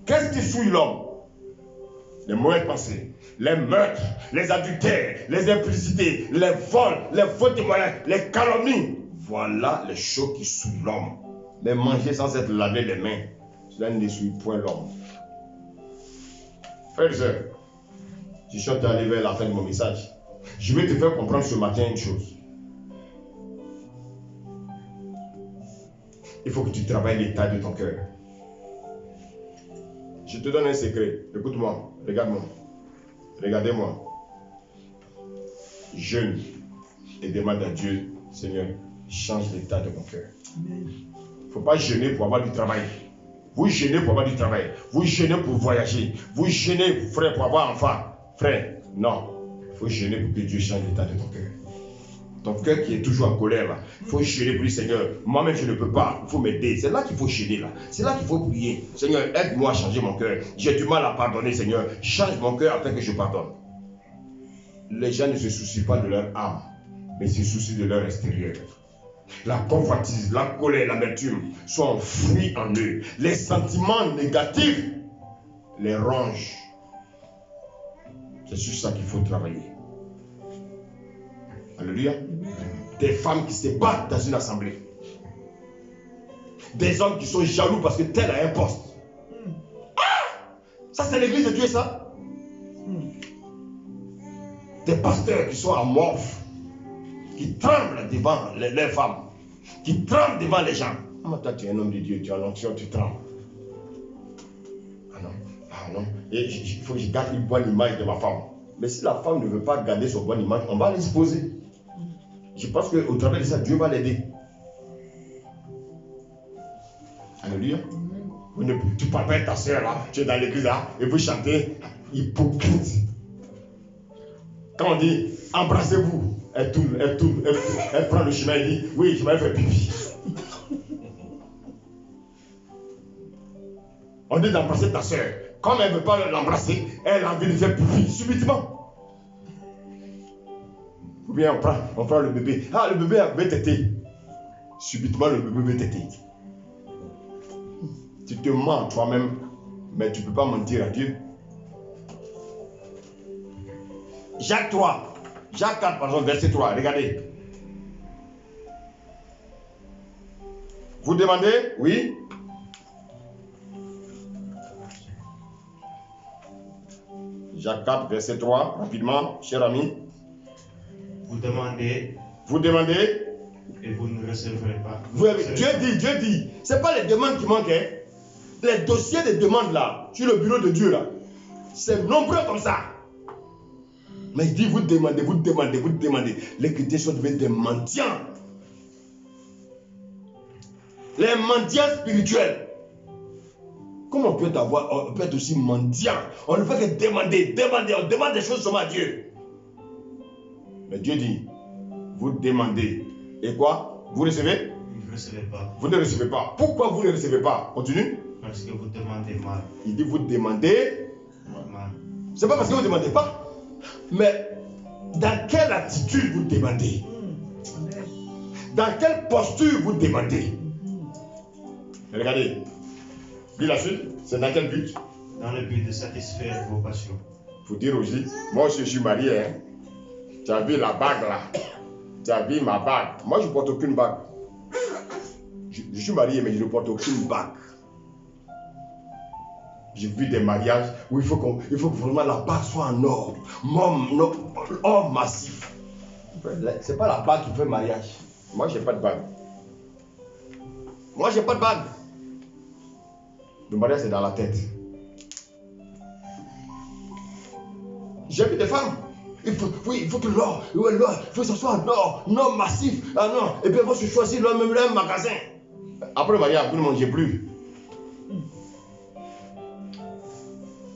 Qu'est-ce qui souille l'homme? Les mauvaises pensées, les meurtres, les adultères, les implicités, les vols, les faux témoignages, les calomnies. Voilà les choses qui souillent l'homme. Mais manger sans être lavé les mains, cela ne souille point l'homme. Frères et sœurs, je suis arrivé à la fin de mon message. Je vais te faire comprendre ce matin une chose. Il faut que tu travailles l'état de ton cœur. Je te donne un secret. Écoute-moi, regarde-moi. Regardez-moi. Jeûne et demande à Dieu, Seigneur, change l'état de mon cœur. Il ne faut pas jeûner pour avoir du travail. Vous jeûnez pour avoir du travail. Vous jeûnez pour voyager. Vous jeûnez, frère, pour avoir un enfant. Frère, non. Il faut jeûner pour que Dieu change l'état de ton cœur. Ton cœur qui est toujours en colère, là. Il faut jeûner pour lui, Seigneur. Moi-même, je ne peux pas. Il faut m'aider. C'est là qu'il faut jeûner, là. C'est là qu'il faut prier. Seigneur, aide-moi à changer mon cœur. J'ai du mal à pardonner, Seigneur. Change mon cœur afin que je pardonne. Les gens ne se soucient pas de leur âme, mais se soucient de leur extérieur. La convoitise, la colère, l'amertume sont enfouis en eux. Les sentiments négatifs les rongent. C'est sur ça qu'il faut travailler. Alléluia. Des femmes qui se battent dans une assemblée. Des hommes qui sont jaloux parce que tel a un poste. Ah! Ça c'est l'église de Dieu, ça. Des pasteurs qui sont amorphes, qui tremblent devant les femmes, qui tremblent devant les gens. Ah, toi tu es un homme de Dieu, tu as l'onction, tu trembles. Ah non. Et il faut que je garde une bonne image de ma femme. Mais si la femme ne veut pas garder son bonne image, on va l'exposer. Je pense qu'au travers de ça, Dieu va l'aider. Alléluia. Tu parles pas à ta soeur là, tu es dans l'église là, et vous chantez hypocrite. Quand on dit embrassez-vous, elle tourne, elle prend le chemin et dit oui, je vais faire pipi. On dit d'embrasser ta soeur. Comme elle ne veut pas l'embrasser, elle a envie de faire pipi subitement. Ou bien on prend le bébé. Ah, le bébé veut téter. Subitement, le bébé veut téter. Tu te mens toi-même, mais tu ne peux pas mentir à Dieu. Jacques 3, Jacques 4, pardon, verset 3, regardez. Vous demandez? Oui. Jacques 4, verset 3, rapidement, cher ami. Vous demandez Vous demandez. et vous ne recevrez pas. Dieu dit. Ce n'est pas les demandes qui manquent. Hein. Les dossiers de demandes là, sur le bureau de Dieu là, c'est nombreux comme ça. Mais il dit, vous demandez. Les chrétiens sont devenus des mendiants. Les mendiants spirituels. Comment on peut être aussi mendiant? On ne fait que demander. On demande des choses seulement à Dieu. Mais Dieu dit, vous demandez. Et quoi? Vous recevez? Vous ne recevez pas. Vous ne recevez pas. Pourquoi vous ne recevez pas? Continue. Parce que vous demandez mal. Il dit, vous demandez Mal. C'est pas parce que vous ne demandez pas. Mais dans quelle attitude vous demandez? Amen. Dans quelle posture vous demandez? Regardez. Lis la suite. C'est dans quel but? Dans le but de satisfaire vos passions. Il faut dire aussi, moi aussi je suis marié. Hein. Tu as vu la bague là? Tu as vu ma bague? Moi je ne porte aucune bague. Je suis marié mais je ne porte aucune bague. J'ai vu des mariages où il faut que vraiment la bague soit en or. Or massif. C'est pas la bague qui fait mariage. Moi j'ai pas de bague. Le mariage c'est dans la tête. J'ai vu des femmes. Il faut que l'or, il faut que ce soit en or massif. Ah non, et puis il faut se choisir le même magasin. Après le mariage, vous ne mangez plus.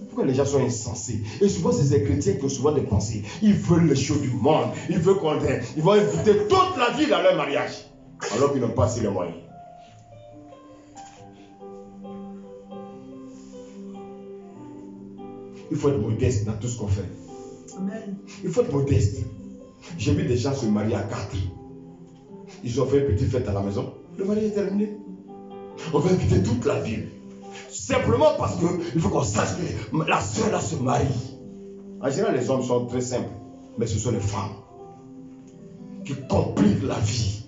Pourquoi les gens sont insensés? Et souvent, c'est ces chrétiens qui ont souvent des pensées. Ils veulent les choses du monde. Ils vont inviter toute la vie dans leur mariage. Alors qu'ils n'ont pas assez les moyens. Il faut être modeste dans tout ce qu'on fait. Amen. Il faut être modeste. J'ai vu des gens se marier à 4. Ils ont fait une petite fête à la maison. Le mariage est terminé. On va inviter toute la ville. Simplement parce qu'il faut qu'on sache que la soeur là se marie. En général, les hommes sont très simples. Mais ce sont les femmes qui compliquent la vie.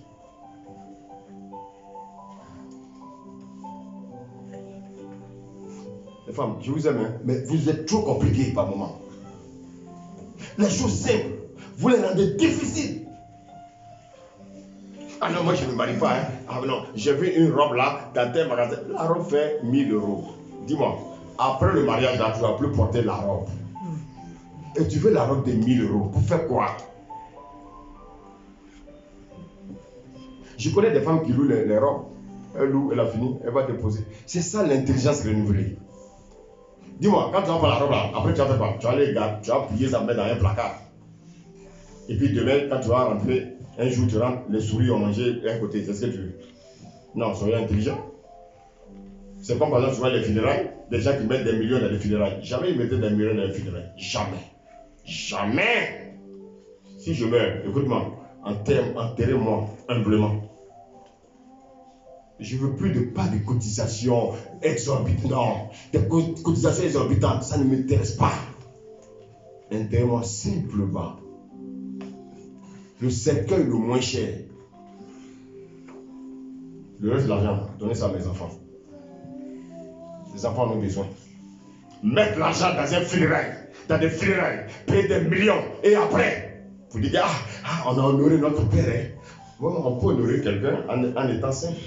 Les femmes, je vous aime, hein, mais vous êtes trop compliquées par moment. Les choses simples, vous les rendez difficiles. Ah non, moi je ne me marie pas. Hein. Ah non, j'ai vu une robe là dans tel magasin. La robe fait 1000 €. Dis-moi, après le mariage là, tu ne vas plus porter la robe. Et tu veux la robe de 1000 € pour faire quoi? Je connais des femmes qui louent les robes. Elle loue, elle a fini, elle va déposer. C'est ça l'intelligence renouvelée. Dis-moi, quand tu vas faire la robe là, après tu vas faire quoi? Tu vas aller garder, tu vas plier ça, mettre dans un placard. Et puis demain, quand tu vas rentrer, un jour tu rentres, les souris ont mangé d'un côté. C'est ce que tu veux? Non, soyez intelligent. C'est comme par exemple, souvent les funérailles, des gens qui mettent des millions dans les funérailles. Jamais ils mettaient des millions dans les funérailles. Jamais. Jamais. Si je meurs, écoute-moi, enterrez-moi humblement. Je ne veux plus pas de cotisations exorbitantes. Non, des cotisations exorbitantes, ça ne m'intéresse pas. Enterrez-moi simplement. Le cercueil le moins cher. Le reste de l'argent, donnez ça à mes enfants. Les enfants en ont besoin. Mettre l'argent dans un funérail, dans des funérailles, payer des millions, et après, vous dites, on a honoré notre père. Hein. Bon, on peut honorer quelqu'un en étant simple.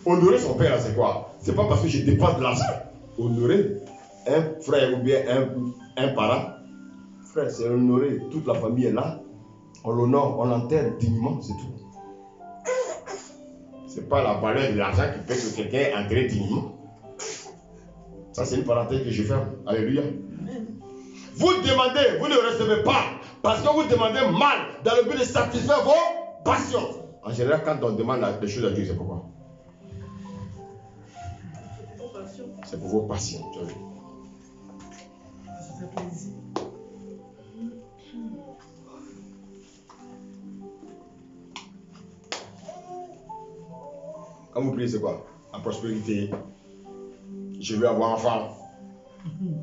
Honorer son père, c'est quoi? C'est pas parce que je dépense de l'argent. Honorer un frère ou bien un parent. Frère, c'est honorer. Toute la famille est là. On l'honore, on l'enterre dignement, c'est tout. C'est pas la valeur de l'argent qui fait que quelqu'un est enterré dignement. Ça, c'est une parenthèse que je ferme. Alléluia. Vous demandez, vous ne recevez pas. Parce que vous demandez mal dans le but de satisfaire vos passions. En général, quand on demande des choses à Dieu, c'est pourquoi? C'est pour vos passions. Tu as vu? Ça fait plaisir. Quand vous priez, c'est quoi? La prospérité. Je veux avoir enfant.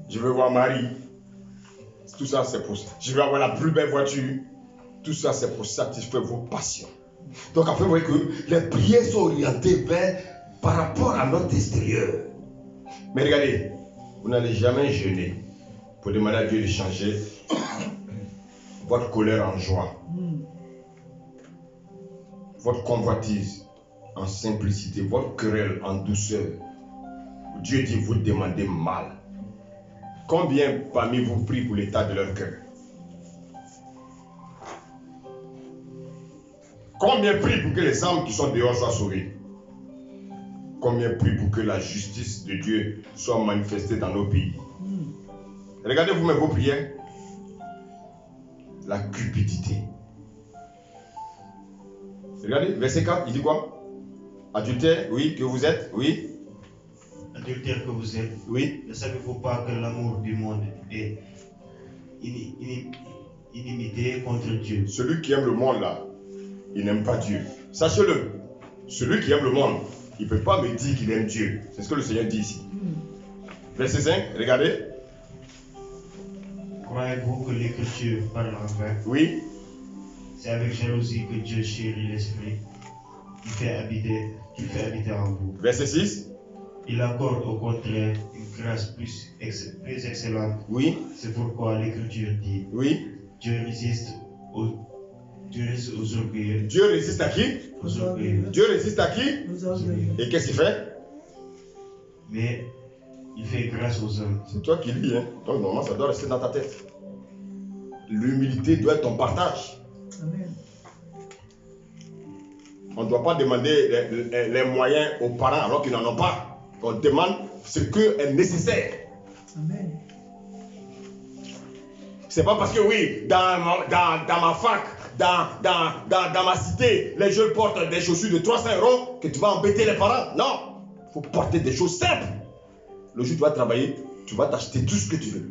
Je veux avoir mari. Tout ça, c'est pour ça. Je veux avoir la plus belle voiture. Tout ça, c'est pour satisfaire vos passions. Donc, après, vous voyez que les prières sont orientées vers par rapport à notre extérieur. Mais regardez, vous n'allez jamais jeûner pour demander à Dieu de changer votre colère en joie, votre convoitise en simplicité, votre querelle en douceur. Dieu dit, vous demandez mal. Combien parmi vous prient pour l'état de leur cœur? Combien prient pour que les âmes qui sont dehors soient sauvées? Combien prient pour que la justice de Dieu soit manifestée dans nos pays? Regardez vous-même vos prières. La cupidité. Regardez, verset 4, il dit quoi? Adultère, oui, que vous êtes, oui. Adultère que vous êtes, oui. Ne savez-vous pas que l'amour du monde est inimité contre Dieu? Celui qui aime le monde là, il n'aime pas Dieu. Sachez-le, celui qui aime le monde, il ne peut pas me dire qu'il aime Dieu. C'est ce que le Seigneur dit ici. Verset 5, regardez. Croyez-vous que l'Écriture parle en vain? Oui. C'est avec jalousie que Dieu chérit l'esprit qui fait habiter en vous. Verset 6. Il accorde au contraire une grâce plus excellente. Oui. C'est pourquoi l'Écriture dit, oui. Dieu résiste aux orgueilleux. Dieu résiste à qui? Aux orgueilleux. Dieu résiste à qui? Aux orgueilleux. Et qu'est-ce qu'il fait? Mais il fait grâce aux hommes. C'est toi qui lis, hein? Donc normalement ça doit rester dans ta tête. L'humilité doit être ton partage. Amen. On ne doit pas demander les moyens aux parents alors qu'ils n'en ont pas. On demande ce qui est nécessaire. Amen. C'est pas parce que oui, dans ma fac, dans ma cité, les jeunes portent des chaussures de 300 € que tu vas embêter les parents. Non, il faut porter des choses simples. Le jour où tu vas travailler, tu vas t'acheter tout ce que tu veux.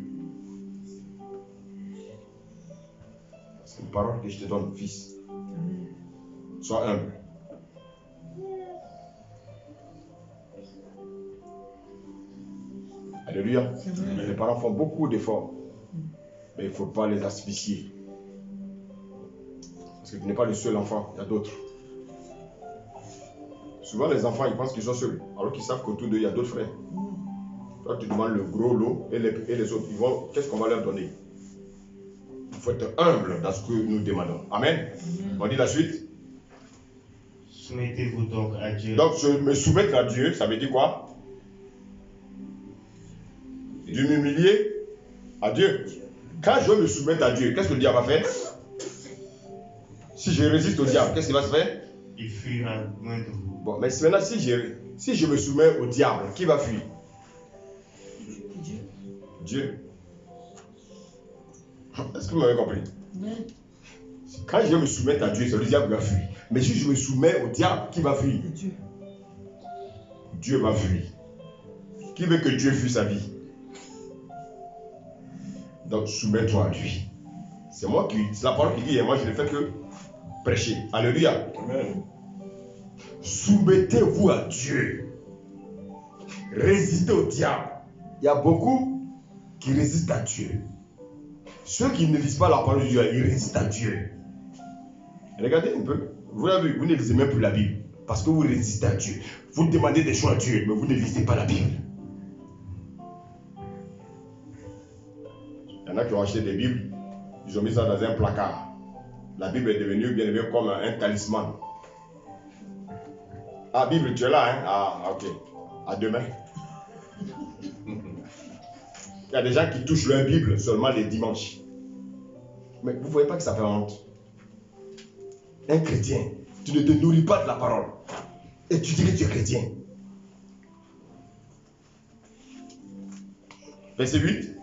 C'est une parole que je te donne, fils. Sois humble. Alléluia. Les parents font beaucoup d'efforts. Mais il ne faut pas les asphyxier. Parce que tu n'es pas le seul enfant, il y a d'autres. Souvent les enfants, ils pensent qu'ils sont seuls, alors qu'ils savent qu'autour d'eux, il y a d'autres frères. Toi, tu demandes le gros lot et les autres, ils vont, qu'est-ce qu'on va leur donner? Il faut être humble dans ce que nous demandons. Amen. On dit la suite. Soumettez-vous donc à Dieu. Donc, je me soumettre à Dieu, ça veut dire quoi? De m'humilier à Dieu. Quand je me soumettre à Dieu, qu'est-ce que le diable va faire? Si je résiste au diable, qu'est-ce qu'il va se faire? Il fuira loin de vous. Bon, mais maintenant, si je me soumets au diable, qui va fuir? Dieu. Est-ce que vous m'avez compris? Quand je me soumets à Dieu, c'est le diable qui va fuir. Mais si je me soumets au diable, qui va fuir? Dieu va fuir. Qui veut que Dieu fuit sa vie? Donc soumets-toi à lui. C'est moi qui, c'est la parole qui dit, et moi je ne fais que prêcher. Alléluia. Amen. Soumettez-vous à Dieu. Résistez au diable. Il y a beaucoup qui résistent à Dieu. Ceux qui ne lisent pas la parole de Dieu, ils résistent à Dieu. Regardez un peu. Vous l'avez vu, vous ne lisez même plus la Bible. Parce que vous résistez à Dieu. Vous demandez des choses à Dieu, mais vous ne lisez pas la Bible. Il y en a qui ont acheté des Bibles, ils ont mis ça dans un placard. La Bible est devenue bien aimée comme un talisman. Ah, Bible, tu es là, hein? Ah, ok. À demain. Il y a des gens qui touchent leur Bible seulement les dimanches. Mais vous ne voyez pas que ça fait honte? Un chrétien, tu ne te nourris pas de la parole. Et tu dis que tu es chrétien. Verset 8.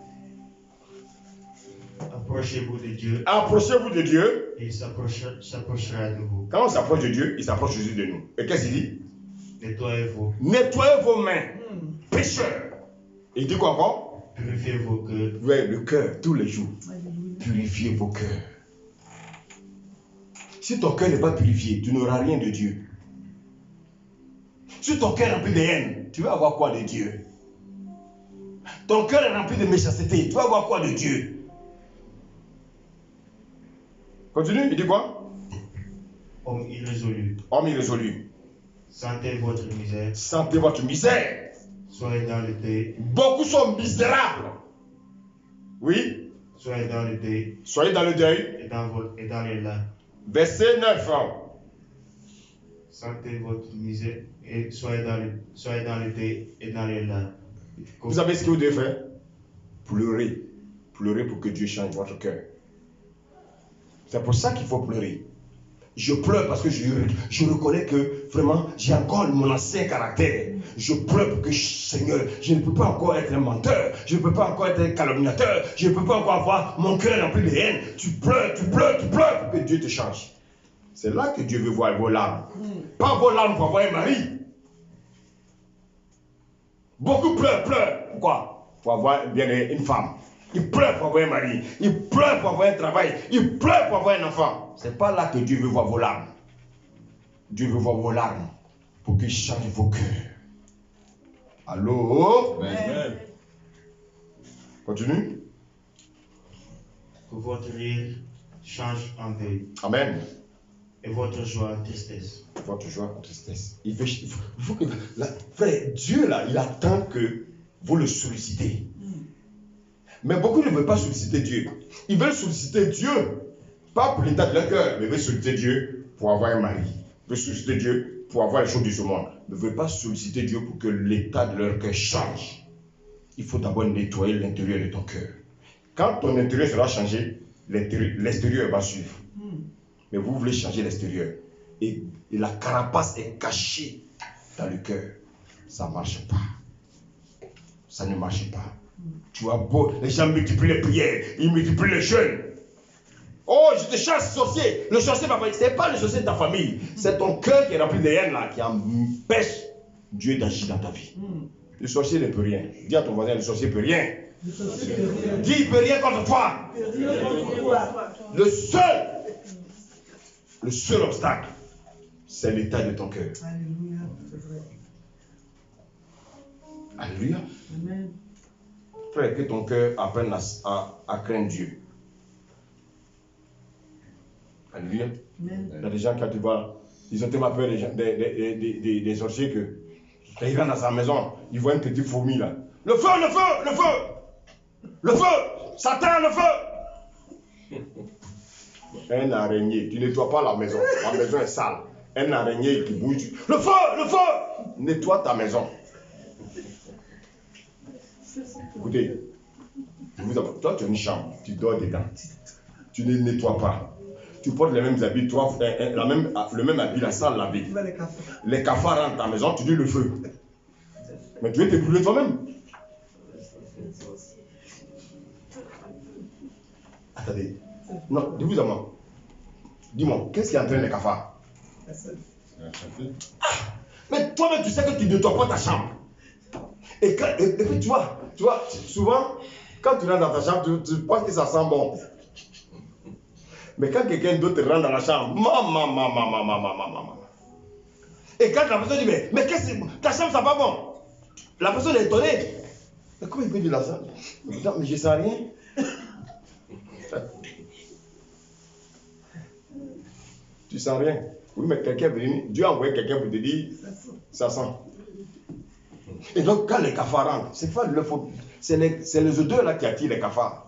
Approchez-vous de Dieu. Approchez-vous de Dieu. Et il s'approchera de vous. Quand on s'approche de Dieu, il s'approche aussi de nous. Et qu'est-ce qu'il dit? Nettoyez-vous. Nettoyez vos mains, pécheurs. Il dit quoi encore? Purifiez vos cœurs. Oui, le cœur, tous les jours. Purifiez vos cœurs. Si ton cœur n'est pas purifié, tu n'auras rien de Dieu. Si ton cœur est rempli de haine, tu vas avoir quoi de Dieu? Ton cœur est rempli de méchanceté, tu vas avoir quoi de Dieu? Continue, il dit quoi? Homme irrésolu. Homme irrésolu. Sentez votre misère. Sentez votre misère. Soyez dans le deuil. Beaucoup sont misérables. Oui. Soyez dans le deuil Soyez dans le deuil. et dans les larmes. Verset 9. Sentez votre misère et soyez dans le deuil et dans les larmes. Vous savez ce que vous devez faire? Pleurer. Pleurer pour que Dieu change votre cœur. C'est pour ça qu'il faut pleurer. Je pleure parce que je reconnais que vraiment j'ai encore mon ancien caractère. Je pleure pour que Seigneur, je ne peux pas encore être un menteur, je ne peux pas encore être un calomniateur, je ne peux pas encore avoir mon cœur rempli de haine. Tu pleures pour que Dieu te change. C'est là que Dieu veut voir vos larmes. Pas vos larmes pour avoir un mari. Beaucoup pleurent. Pourquoi? Pour avoir bien une femme. Ils pleurent pour avoir un mari. Ils pleurent pour avoir un travail. Ils pleurent pour avoir un enfant. C'est pas là que Dieu veut voir vos larmes. Dieu veut voir vos larmes pour qu'il change vos cœurs. Allô? Amen. Continue. Que votre rire change en deuil Amen. et votre joie en tristesse. Votre joie en tristesse. Il faut que... frère, Dieu là, il attend que vous le sollicitez. Mais beaucoup ne veulent pas solliciter Dieu. Ils veulent solliciter Dieu, pas pour l'état de leur cœur, mais ils veulent solliciter Dieu pour avoir un mari. Ils veulent solliciter Dieu pour avoir les choses de ce monde. Ils ne veulent pas solliciter Dieu pour que l'état de leur cœur change. Il faut d'abord nettoyer l'intérieur de ton cœur. Quand ton intérieur sera changé, l'extérieur va suivre. Mais vous voulez changer l'extérieur. Et la carapace est cachée dans le cœur. Ça ne marche pas. Ça ne marche pas. Tu as beau, les gens multiplient les prières, ils multiplient les jeûnes. Oh, je te chasse, sorcier. Le sorcier va pas. Ce n'est pas le sorcier de ta famille. C'est ton cœur qui est rempli de haine là, qui empêche Dieu d'agir dans ta vie. Le sorcier ne peut rien. Dis à ton voisin, le sorcier ne peut rien. Dis, il ne peut rien contre toi. Le seul obstacle, c'est l'état de ton cœur. Alléluia, c'est vrai. Alléluia. Amen. Frère, que ton cœur apprenne à craindre Dieu. Alléluia. Amen. Il y a des gens, quand tu vois, ils ont tellement peur des sorciers que quand ils rentrent dans sa maison, ils voient une petite fourmi là. Le feu, le feu, le feu! Le feu! Satan, le feu! Un araignée, tu nettoies pas la maison est sale. Un araignée qui bouge. Le feu, le feu! Nettoie ta maison. Écoutez, toi tu as une chambre, tu dors dedans. Tu ne nettoies pas. Tu portes les mêmes habits, le même habit, la salle lavée. Les cafards rentrent dans ta maison, tu dis le feu. Mais tu veux te brûler toi-même. Attendez. Non, dis-vous à moi. Dis-moi, qu'est-ce qui entraîne les cafards? Mais toi-même, tu sais que tu ne nettoies pas ta chambre. Et puis tu vois, souvent, quand tu rentres dans ta chambre, tu penses que ça sent bon. Mais quand quelqu'un d'autre rentre dans la chambre, maman. Et quand la personne dit, mais qu'est-ce que ta chambre, ça va bon? La personne est étonnée. Mais comment il peut dire la chambre? Mais je ne sens rien. Tu sens rien. Oui, mais quelqu'un est venu, Dieu a envoyé quelqu'un pour te dire, ça sent. Et donc, quand les cafards rentrent, c'est pas le faute. C'est les odeurs là qui attirent les cafards.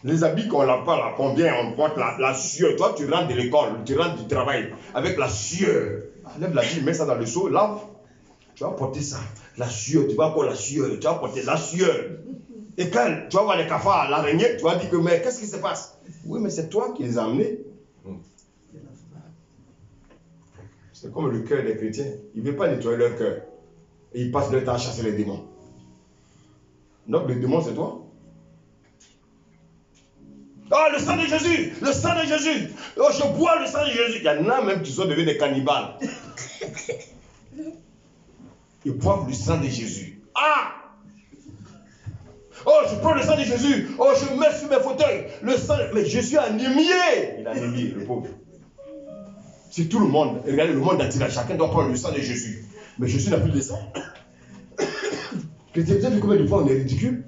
Les habits qu'on lave pas là, combien on porte la sueur. Toi, tu rentres de l'école, tu rentres du travail avec la sueur. Lève la vie, mets ça dans le seau, lave. Tu vas porter ça. La sueur, tu vas encore la sueur. Tu vas porter la sueur. Et quand tu vas voir les cafards, l'araignée, tu vas dire que, mais qu'est-ce qui se passe? Oui, mais c'est toi qui les as amenés. C'est comme le cœur des chrétiens. Ils ne veulent pas nettoyer leur cœur. Et ils passent leur temps à chasser les démons. Donc le démon, c'est toi. Oh, le sang de Jésus! Le sang de Jésus! Oh, je bois le sang de Jésus! Il y en a même qui sont devenus des cannibales. Ils boivent le sang de Jésus. Ah! Oh, je prends le sang de Jésus! Oh, je mets sur mes fauteuils! Le sang de... Mais Jésus a anémié! Il a anémié, le pauvre. C'est tout le monde. Regardez, le monde entier, chacun doit prendre le sang de Jésus. Mais Jésus n'a plus de sang. Vous avez vu combien de fois on est ridicule?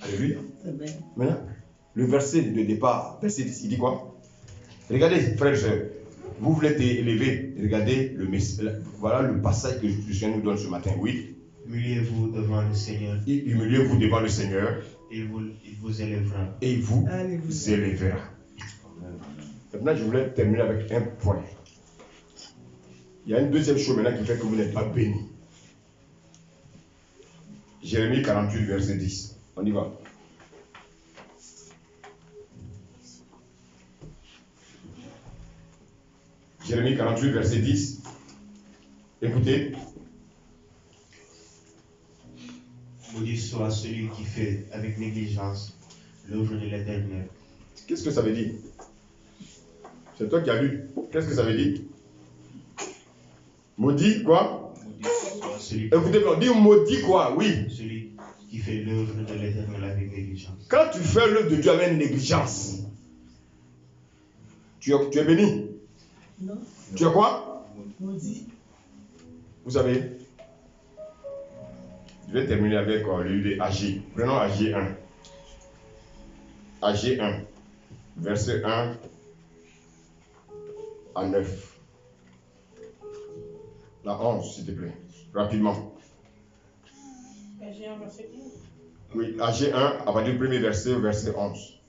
Alléluia. Maintenant, le verset de départ, verset 10, il dit quoi? Regardez, frères et sœurs, vous voulez t'élever, regardez voilà le passage que le Seigneur nous donne ce matin. Oui. Humiliez-vous devant le Seigneur Humiliez-vous devant le Seigneur et il vous élèvera. et il vous Alléluia. élèvera. Maintenant, je voulais terminer avec un point. Il y a une deuxième chose maintenant qui fait que vous n'êtes pas béni. Jérémie 48, verset 10. On y va. Jérémie 48, verset 10. Écoutez. Maudit soit celui qui fait avec négligence l'œuvre de l'Éternel. Qu'est-ce que ça veut dire? C'est toi qui as lu. Qu'est-ce que ça veut dire? Maudit quoi? Maudit soit celui Écoutez, on dit maudit quoi? Oui. celui qui fait l'œuvre de l'Éternel avec négligence. Quand tu fais l'œuvre de Dieu avec négligence, tu es béni. Non. Tu es quoi? Maudit. Vous savez, je vais terminer avec le livre de Agé. Prenons Agé 1. Agé 1, verset 1 à 9. La 11, s'il te plaît. Rapidement. Agé 1, verset 11. Oui, Agé 1, à partir du premier verset, verset 11.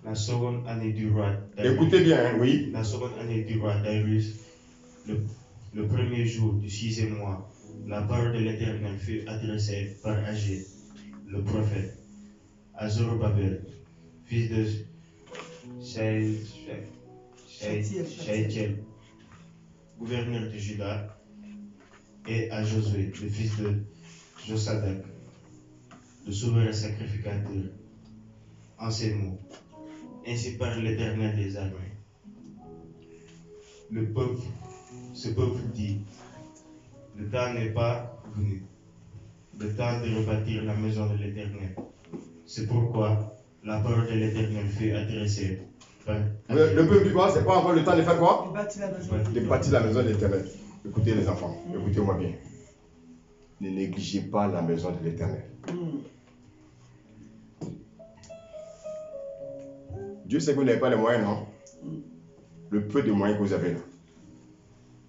La seconde année du roi Darius. Écoutez bien, hein, oui. La seconde année du roi Darius, le premier jour du 6e mois, la parole de l'Éternel fut adressée par Agé, le prophète, à Zorobabel, fils de Shealtiel, gouverneur de Juda, et à Josué, le fils de Josadak, le souverain sacrificateur, en ces mots. Ainsi parle l'Éternel des armées. Ce peuple dit, le temps n'est pas venu, le temps de rebâtir la maison de l'Éternel. C'est pourquoi la parole de l'Éternel fut adressée par Le peuple du quoi? C'est pas encore le temps de faire quoi? Il bâtit la maison. De bâtir la maison de l'Éternel. Écoutez les enfants, écoutez-moi bien. Ne négligez pas la maison de l'Éternel. Dieu sait que vous n'avez pas les moyens, non? Le peu de moyens que vous avez là,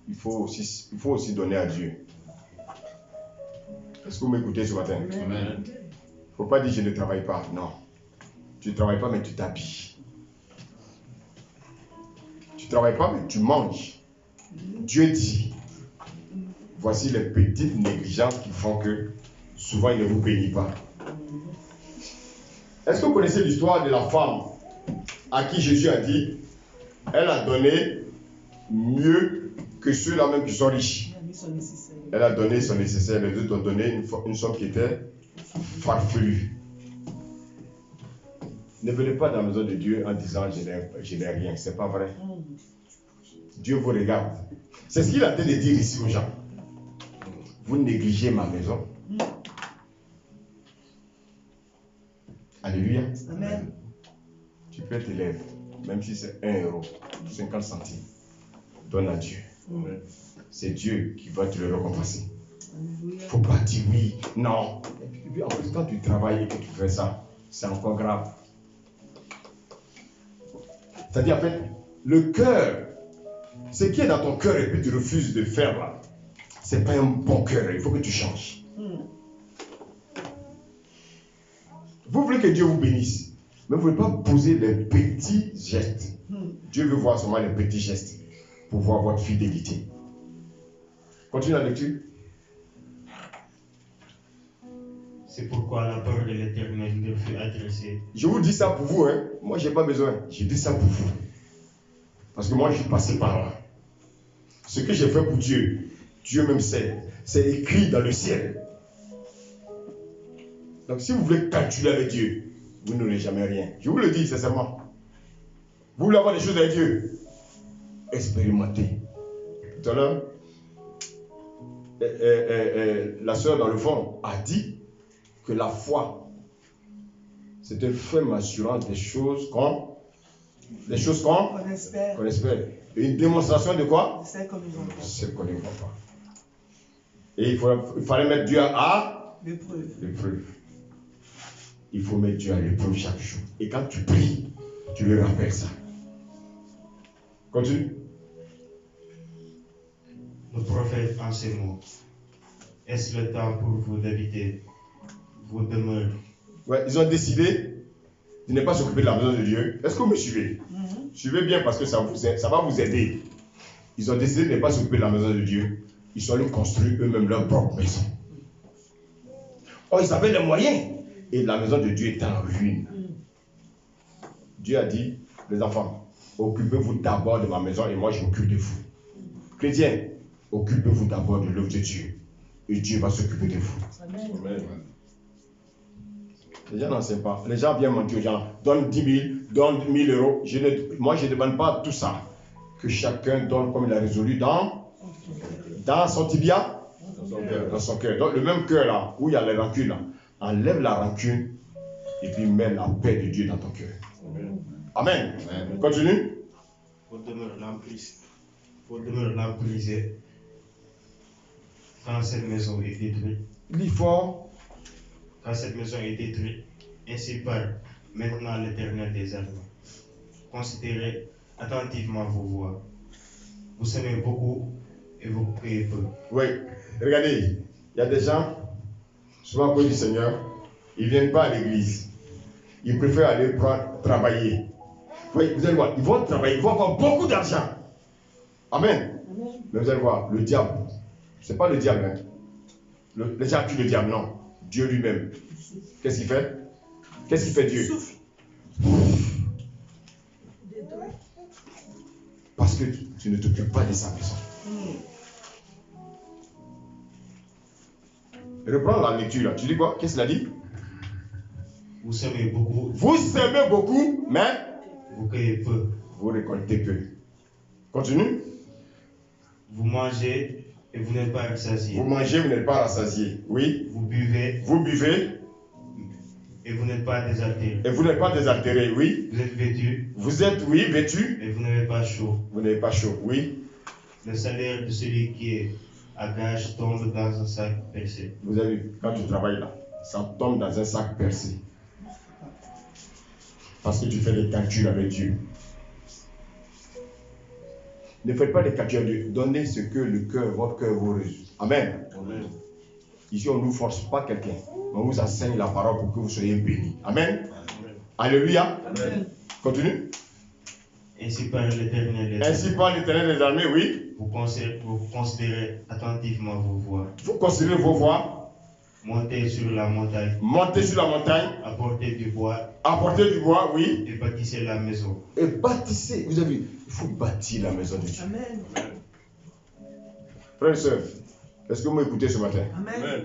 il faut aussi donner à Dieu. Est-ce que vous m'écoutez ce matin? Amen. Il ne faut pas dire je ne travaille pas. Non. Tu ne travailles pas, mais tu t'habilles. Tu ne travailles pas, mais tu manges. Dieu dit, voici les petites négligences qui font que souvent il ne vous bénit pas. Est-ce que vous connaissez l'histoire de la femme à qui Jésus a dit, elle a donné mieux que ceux-là même qui sont riches? Il a mis son nécessaire. Elle a donné son nécessaire, les autres ont donné une somme qui était farfelue. Ne venez pas dans la maison de Dieu en disant je n'ai rien, c'est pas vrai. Dieu vous regarde. C'est ce qu'il a été de dire ici aux gens. Vous négligez ma maison. Alléluia. Amen. Tu peux te lever, même si c'est 1 euro, 50 centimes. Donne à Dieu. C'est Dieu qui va te le récompenser. Il ne faut pas dire oui, non. Et puis en plus, quand tu travailles et que tu fais ça, c'est encore grave. C'est-à-dire, en fait, le cœur, ce qui est dans ton cœur et puis tu refuses de faire là, ce n'est pas un bon cœur, il faut que tu changes. Vous voulez que Dieu vous bénisse, mais vous ne voulez pas poser les petits gestes. Dieu veut voir seulement les petits gestes pour voir votre fidélité. Continue la lecture. C'est pourquoi la parole de l'Éternel leur fut adressée. Je vous dis ça pour vous, hein. Moi, je n'ai pas besoin. Je dis ça pour vous. Parce que moi, je suis passé par là. Ce que j'ai fait pour Dieu, Dieu même sait. C'est écrit dans le ciel. Donc, si vous voulez calculer avec Dieu, vous n'aurez jamais rien. Je vous le dis sincèrement. Vous voulez avoir des choses avec Dieu, expérimentez. Tout à l'heure, la sœur dans le fond a dit que la foi, c'est une ferme assurance des choses qu'on espère. Et une démonstration de quoi? C'est comme ils ont fait. C'est qu'on ne voit pas. Et il fallait mettre Dieu à l'épreuve. Il faut mettre Dieu à l'épreuve chaque jour. Et quand tu pries, tu lui rappelles ça. Continue. Le prophète en ces mots. Est-ce le temps pour vous d'habiter vos demeures? Ouais, ils ont décidé de ne pas s'occuper de la maison de Dieu. Est-ce que vous me suivez? Suivez bien parce que ça va vous aider. Ils ont décidé de ne pas s'occuper de la maison de Dieu. Ils sont allés construire eux-mêmes leur propre maison. Oh, ils avaient les moyens. Et la maison de Dieu était en ruine. Dieu a dit, les enfants, occupez-vous d'abord de ma maison et moi je m'occupe de vous. Chrétiens, occupez-vous d'abord de l'œuvre de Dieu. Et Dieu va s'occuper de vous. Amen. Les gens n'en savent pas. Les gens viennent mentir aux gens. Donne 10 000, donne 1 000 euros. Moi, je ne demande pas tout ça. Que chacun donne comme il a résolu dans son tibia, dans son cœur. Donc, le même cœur là, où il y a les rancunes là, enlève la rancune et puis mets la paix de Dieu dans ton cœur. Amen. Amen. Continue. Vos demeures l'emprisées. Quand cette maison est détruite. Lis fort. Quand cette maison est détruite, ainsi parle maintenant l'Éternel des armées. Considérez attentivement vos voies. Vous semez beaucoup et vous cueillez peu. Oui, regardez, il y a des gens, souvent à cause du Seigneur, ils ne viennent pas à l'église. Ils préfèrent aller travailler. Oui, vous allez voir, ils vont travailler, ils vont avoir beaucoup d'argent. Amen. Mais vous allez voir, le diable, ce n'est pas le diable. Hein. Le diable tue le diable, non. Dieu lui-même. Qu'est-ce qu'il fait? Qu'est-ce qu'il fait Dieu? Parce que tu ne t'occupes pas de sa maison. Reprends la lecture là. Tu dis quoi? Qu'est-ce qu'il a dit? Vous semez beaucoup. Vous semez beaucoup, mais vous cueillez peu. Vous récoltez peu. Continue. Vous mangez et vous n'êtes pas rassasié. Vous mangez, vous n'êtes pas rassasié. Oui. Vous buvez. Vous buvez. Et vous n'êtes pas désaltéré. Et vous n'êtes pas désaltéré, oui. Vous êtes vêtu. Vous êtes, oui, vêtu. Et vous n'avez pas chaud. Vous n'avez pas chaud, oui. Le salaire de celui qui est à gage tombe dans un sac percé. Vous avez vu, quand tu travailles là, ça tombe dans un sac percé. Parce que tu fais des calculs avec Dieu. Ne faites pas des calculs avec Dieu. Donnez ce que votre cœur vous résout. Amen. Amen. Ici, on ne nous force pas quelqu'un. On vous enseigne la parole pour que vous soyez bénis. Amen. Amen. Alléluia. Amen. Continue. Ainsi parle l'Éternel des armées. Ainsi parle l'Éternel des armées, oui. Vous considérez attentivement vos voies. Vous considérez vos voies. Montez sur la montagne. Montez sur la montagne. Apportez du bois. Apportez du bois, oui. Et bâtissez la maison. Et bâtissez. Vous avez vu, il faut bâtir la maison de Dieu. Amen. Frères et sœurs, est-ce que vous m'écoutez ce matin? Amen.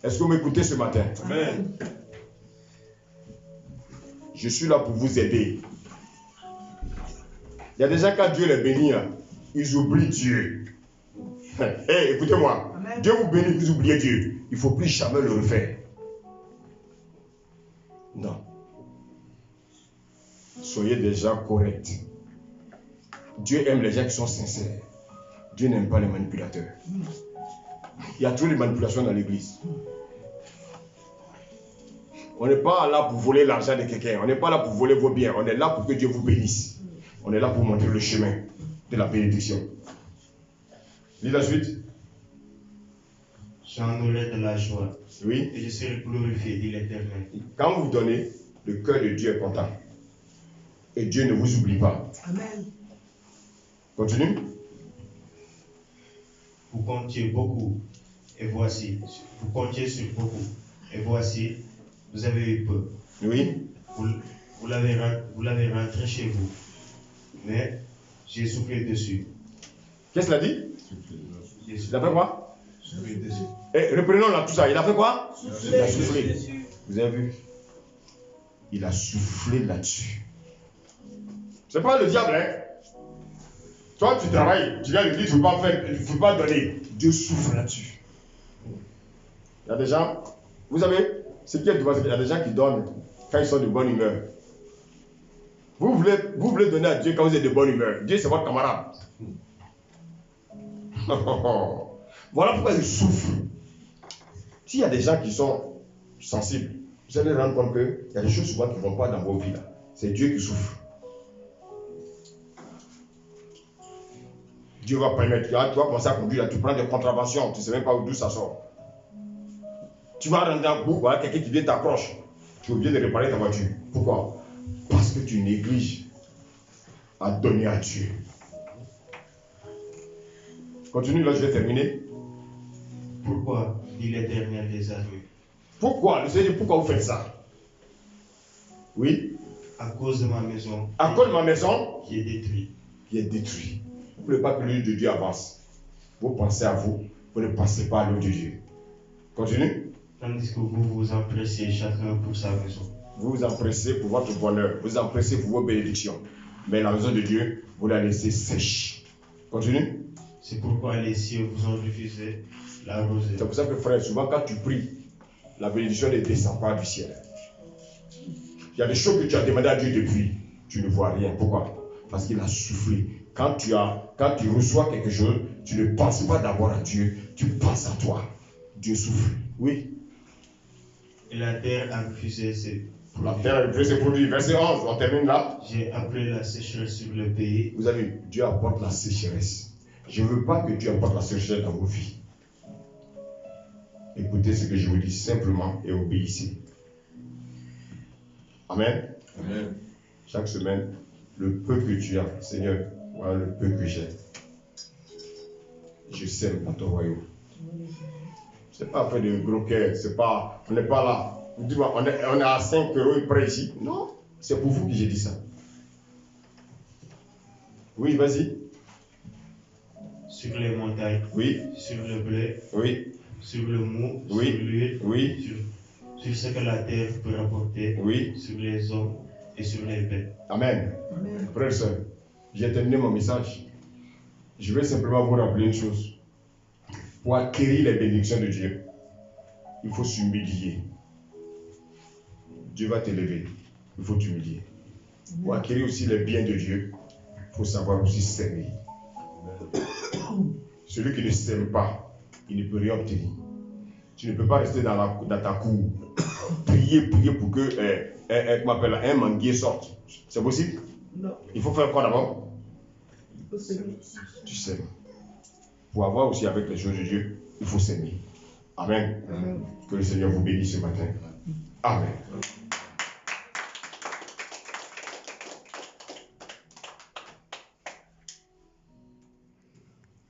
Est-ce que vous m'écoutez ce matin? Amen. Je suis là pour vous aider. Il y a des gens, quand Dieu les bénit, ils oublient Dieu. Hey, écoutez-moi. Amen. Dieu vous bénit, vous oubliez Dieu. Il ne faut plus jamais le refaire. Non. Soyez des gens corrects. Dieu aime les gens qui sont sincères. Dieu n'aime pas les manipulateurs. Il y a toujours les manipulations dans l'église. On n'est pas là pour voler l'argent de quelqu'un. On n'est pas là pour voler vos biens. On est là pour que Dieu vous bénisse. On est là pour montrer le chemin de la bénédiction. Lis la suite. J'en aurai de la joie. Oui. Et je serai glorifié, dit l'Éternel. Quand vous donnez, le cœur de Dieu est content. Et Dieu ne vous oublie pas. Amen. Continue. Vous comptiez beaucoup. Et voici. Vous comptiez sur beaucoup. Et voici. Vous avez eu peu. Oui. Vous l'avez rentré chez vous. Mais j'ai soufflé dessus. Qu'est-ce qu'il a dit? Il a fait quoi? Soufflé dessus. Et reprenons là tout ça. Il a fait quoi? Il a soufflé. Dessus. Vous avez vu? Il a soufflé là-dessus. C'est pas le diable, hein? Toi, tu travailles, tu viens à l'église, tu ne veux pas donner. Dieu souffle là-dessus. Il y a des gens, vous savez, ce qui est devant, c'est qu'il y a des gens qui donnent quand ils sont de bonne humeur. Vous voulez donner à Dieu quand vous êtes de bonne humeur. Dieu, c'est votre camarade. Voilà pourquoi il souffre. S'il y a des gens qui sont sensibles, vous allez rendre compte qu'il y a des choses souvent qui ne vont pas dans vos vies. C'est Dieu qui souffre. Dieu va permettre. Tu vas commencer à conduire, tu prends des contraventions, tu ne sais même pas d'où ça sort. Tu vas rentrer dans le bout, voilà quelqu'un qui vient t'accroche. Tu es obligé de réparer ta voiture. Pourquoi? Parce que tu négliges à donner à Dieu. Continue, là je vais terminer. Pourquoi, dit l'Éternel des armées? Pourquoi? Le Seigneur dit, pourquoi vous faites ça? Oui? À cause de ma maison. À cause de ma maison qui est détruite. Qui est détruite. Vous ne voulez pas que l'œil de Dieu avance. Vous pensez à vous, vous ne pensez pas à l'œil de Dieu. Continue. Tandis que vous vous empressez chacun pour sa maison. Vous vous empressez pour votre bonheur, vous vous empressez pour vos bénédictions. Mais la maison de Dieu, vous la laissez sèche. Continue. C'est pourquoi les cieux vous ont refusé l'arroser. C'est pour ça que frère, souvent quand tu pries, la bénédiction ne descend pas du ciel. Il y a des choses que tu as demandé à Dieu depuis, tu ne vois rien. Pourquoi? Parce qu'il a soufflé. Quand tu reçois quelque chose, tu ne penses pas d'abord à Dieu, tu penses à toi. Dieu souffle. Oui. Et la terre a refusé ses La terre a refusé ses produits. Verset 11, on termine là. J'ai appelé la sécheresse sur le pays. Vous avez vu, Dieu apporte la sécheresse. Je ne veux pas que Dieu apporte la sécheresse dans vos vies. Écoutez ce que je vous dis simplement et obéissez. Amen. Amen. Chaque semaine, le peu que tu as, Seigneur, voilà le peu que j'ai. Je sème dans ton royaume. Ce n'est pas fait de gros cœur, c'est pas, on n'est pas là. Dis-moi, on est à 5 € près ici. Non, c'est pour vous que j'ai dit ça. Oui, vas-y. Sur les montagnes. Oui. Sur le blé. Oui. Sur le mou. Oui. Sur l'huile. Oui. Sur ce que la terre peut rapporter. Oui. Sur les hommes et sur les bêtes. Amen. Amen. Frère et soeur, j'ai terminé mon message. Je vais simplement vous rappeler une chose. Pour acquérir les bénédictions de Dieu, il faut s'humilier. Dieu va t'élever. Il faut t'humilier. Pour acquérir aussi les biens de Dieu, il faut savoir aussi s'aimer. Celui qui ne s'aime pas, il ne peut rien obtenir. Tu ne peux pas rester dans ta cour, prier pour que un manguier sorte. C'est possible? Non. Il faut faire quoi d'abord? Il faut s'aimer. Tu s'aimes. Pour avoir aussi avec les choses de Dieu, il faut s'aimer. Amen. Amen. Que le Seigneur vous bénisse ce matin. Amen.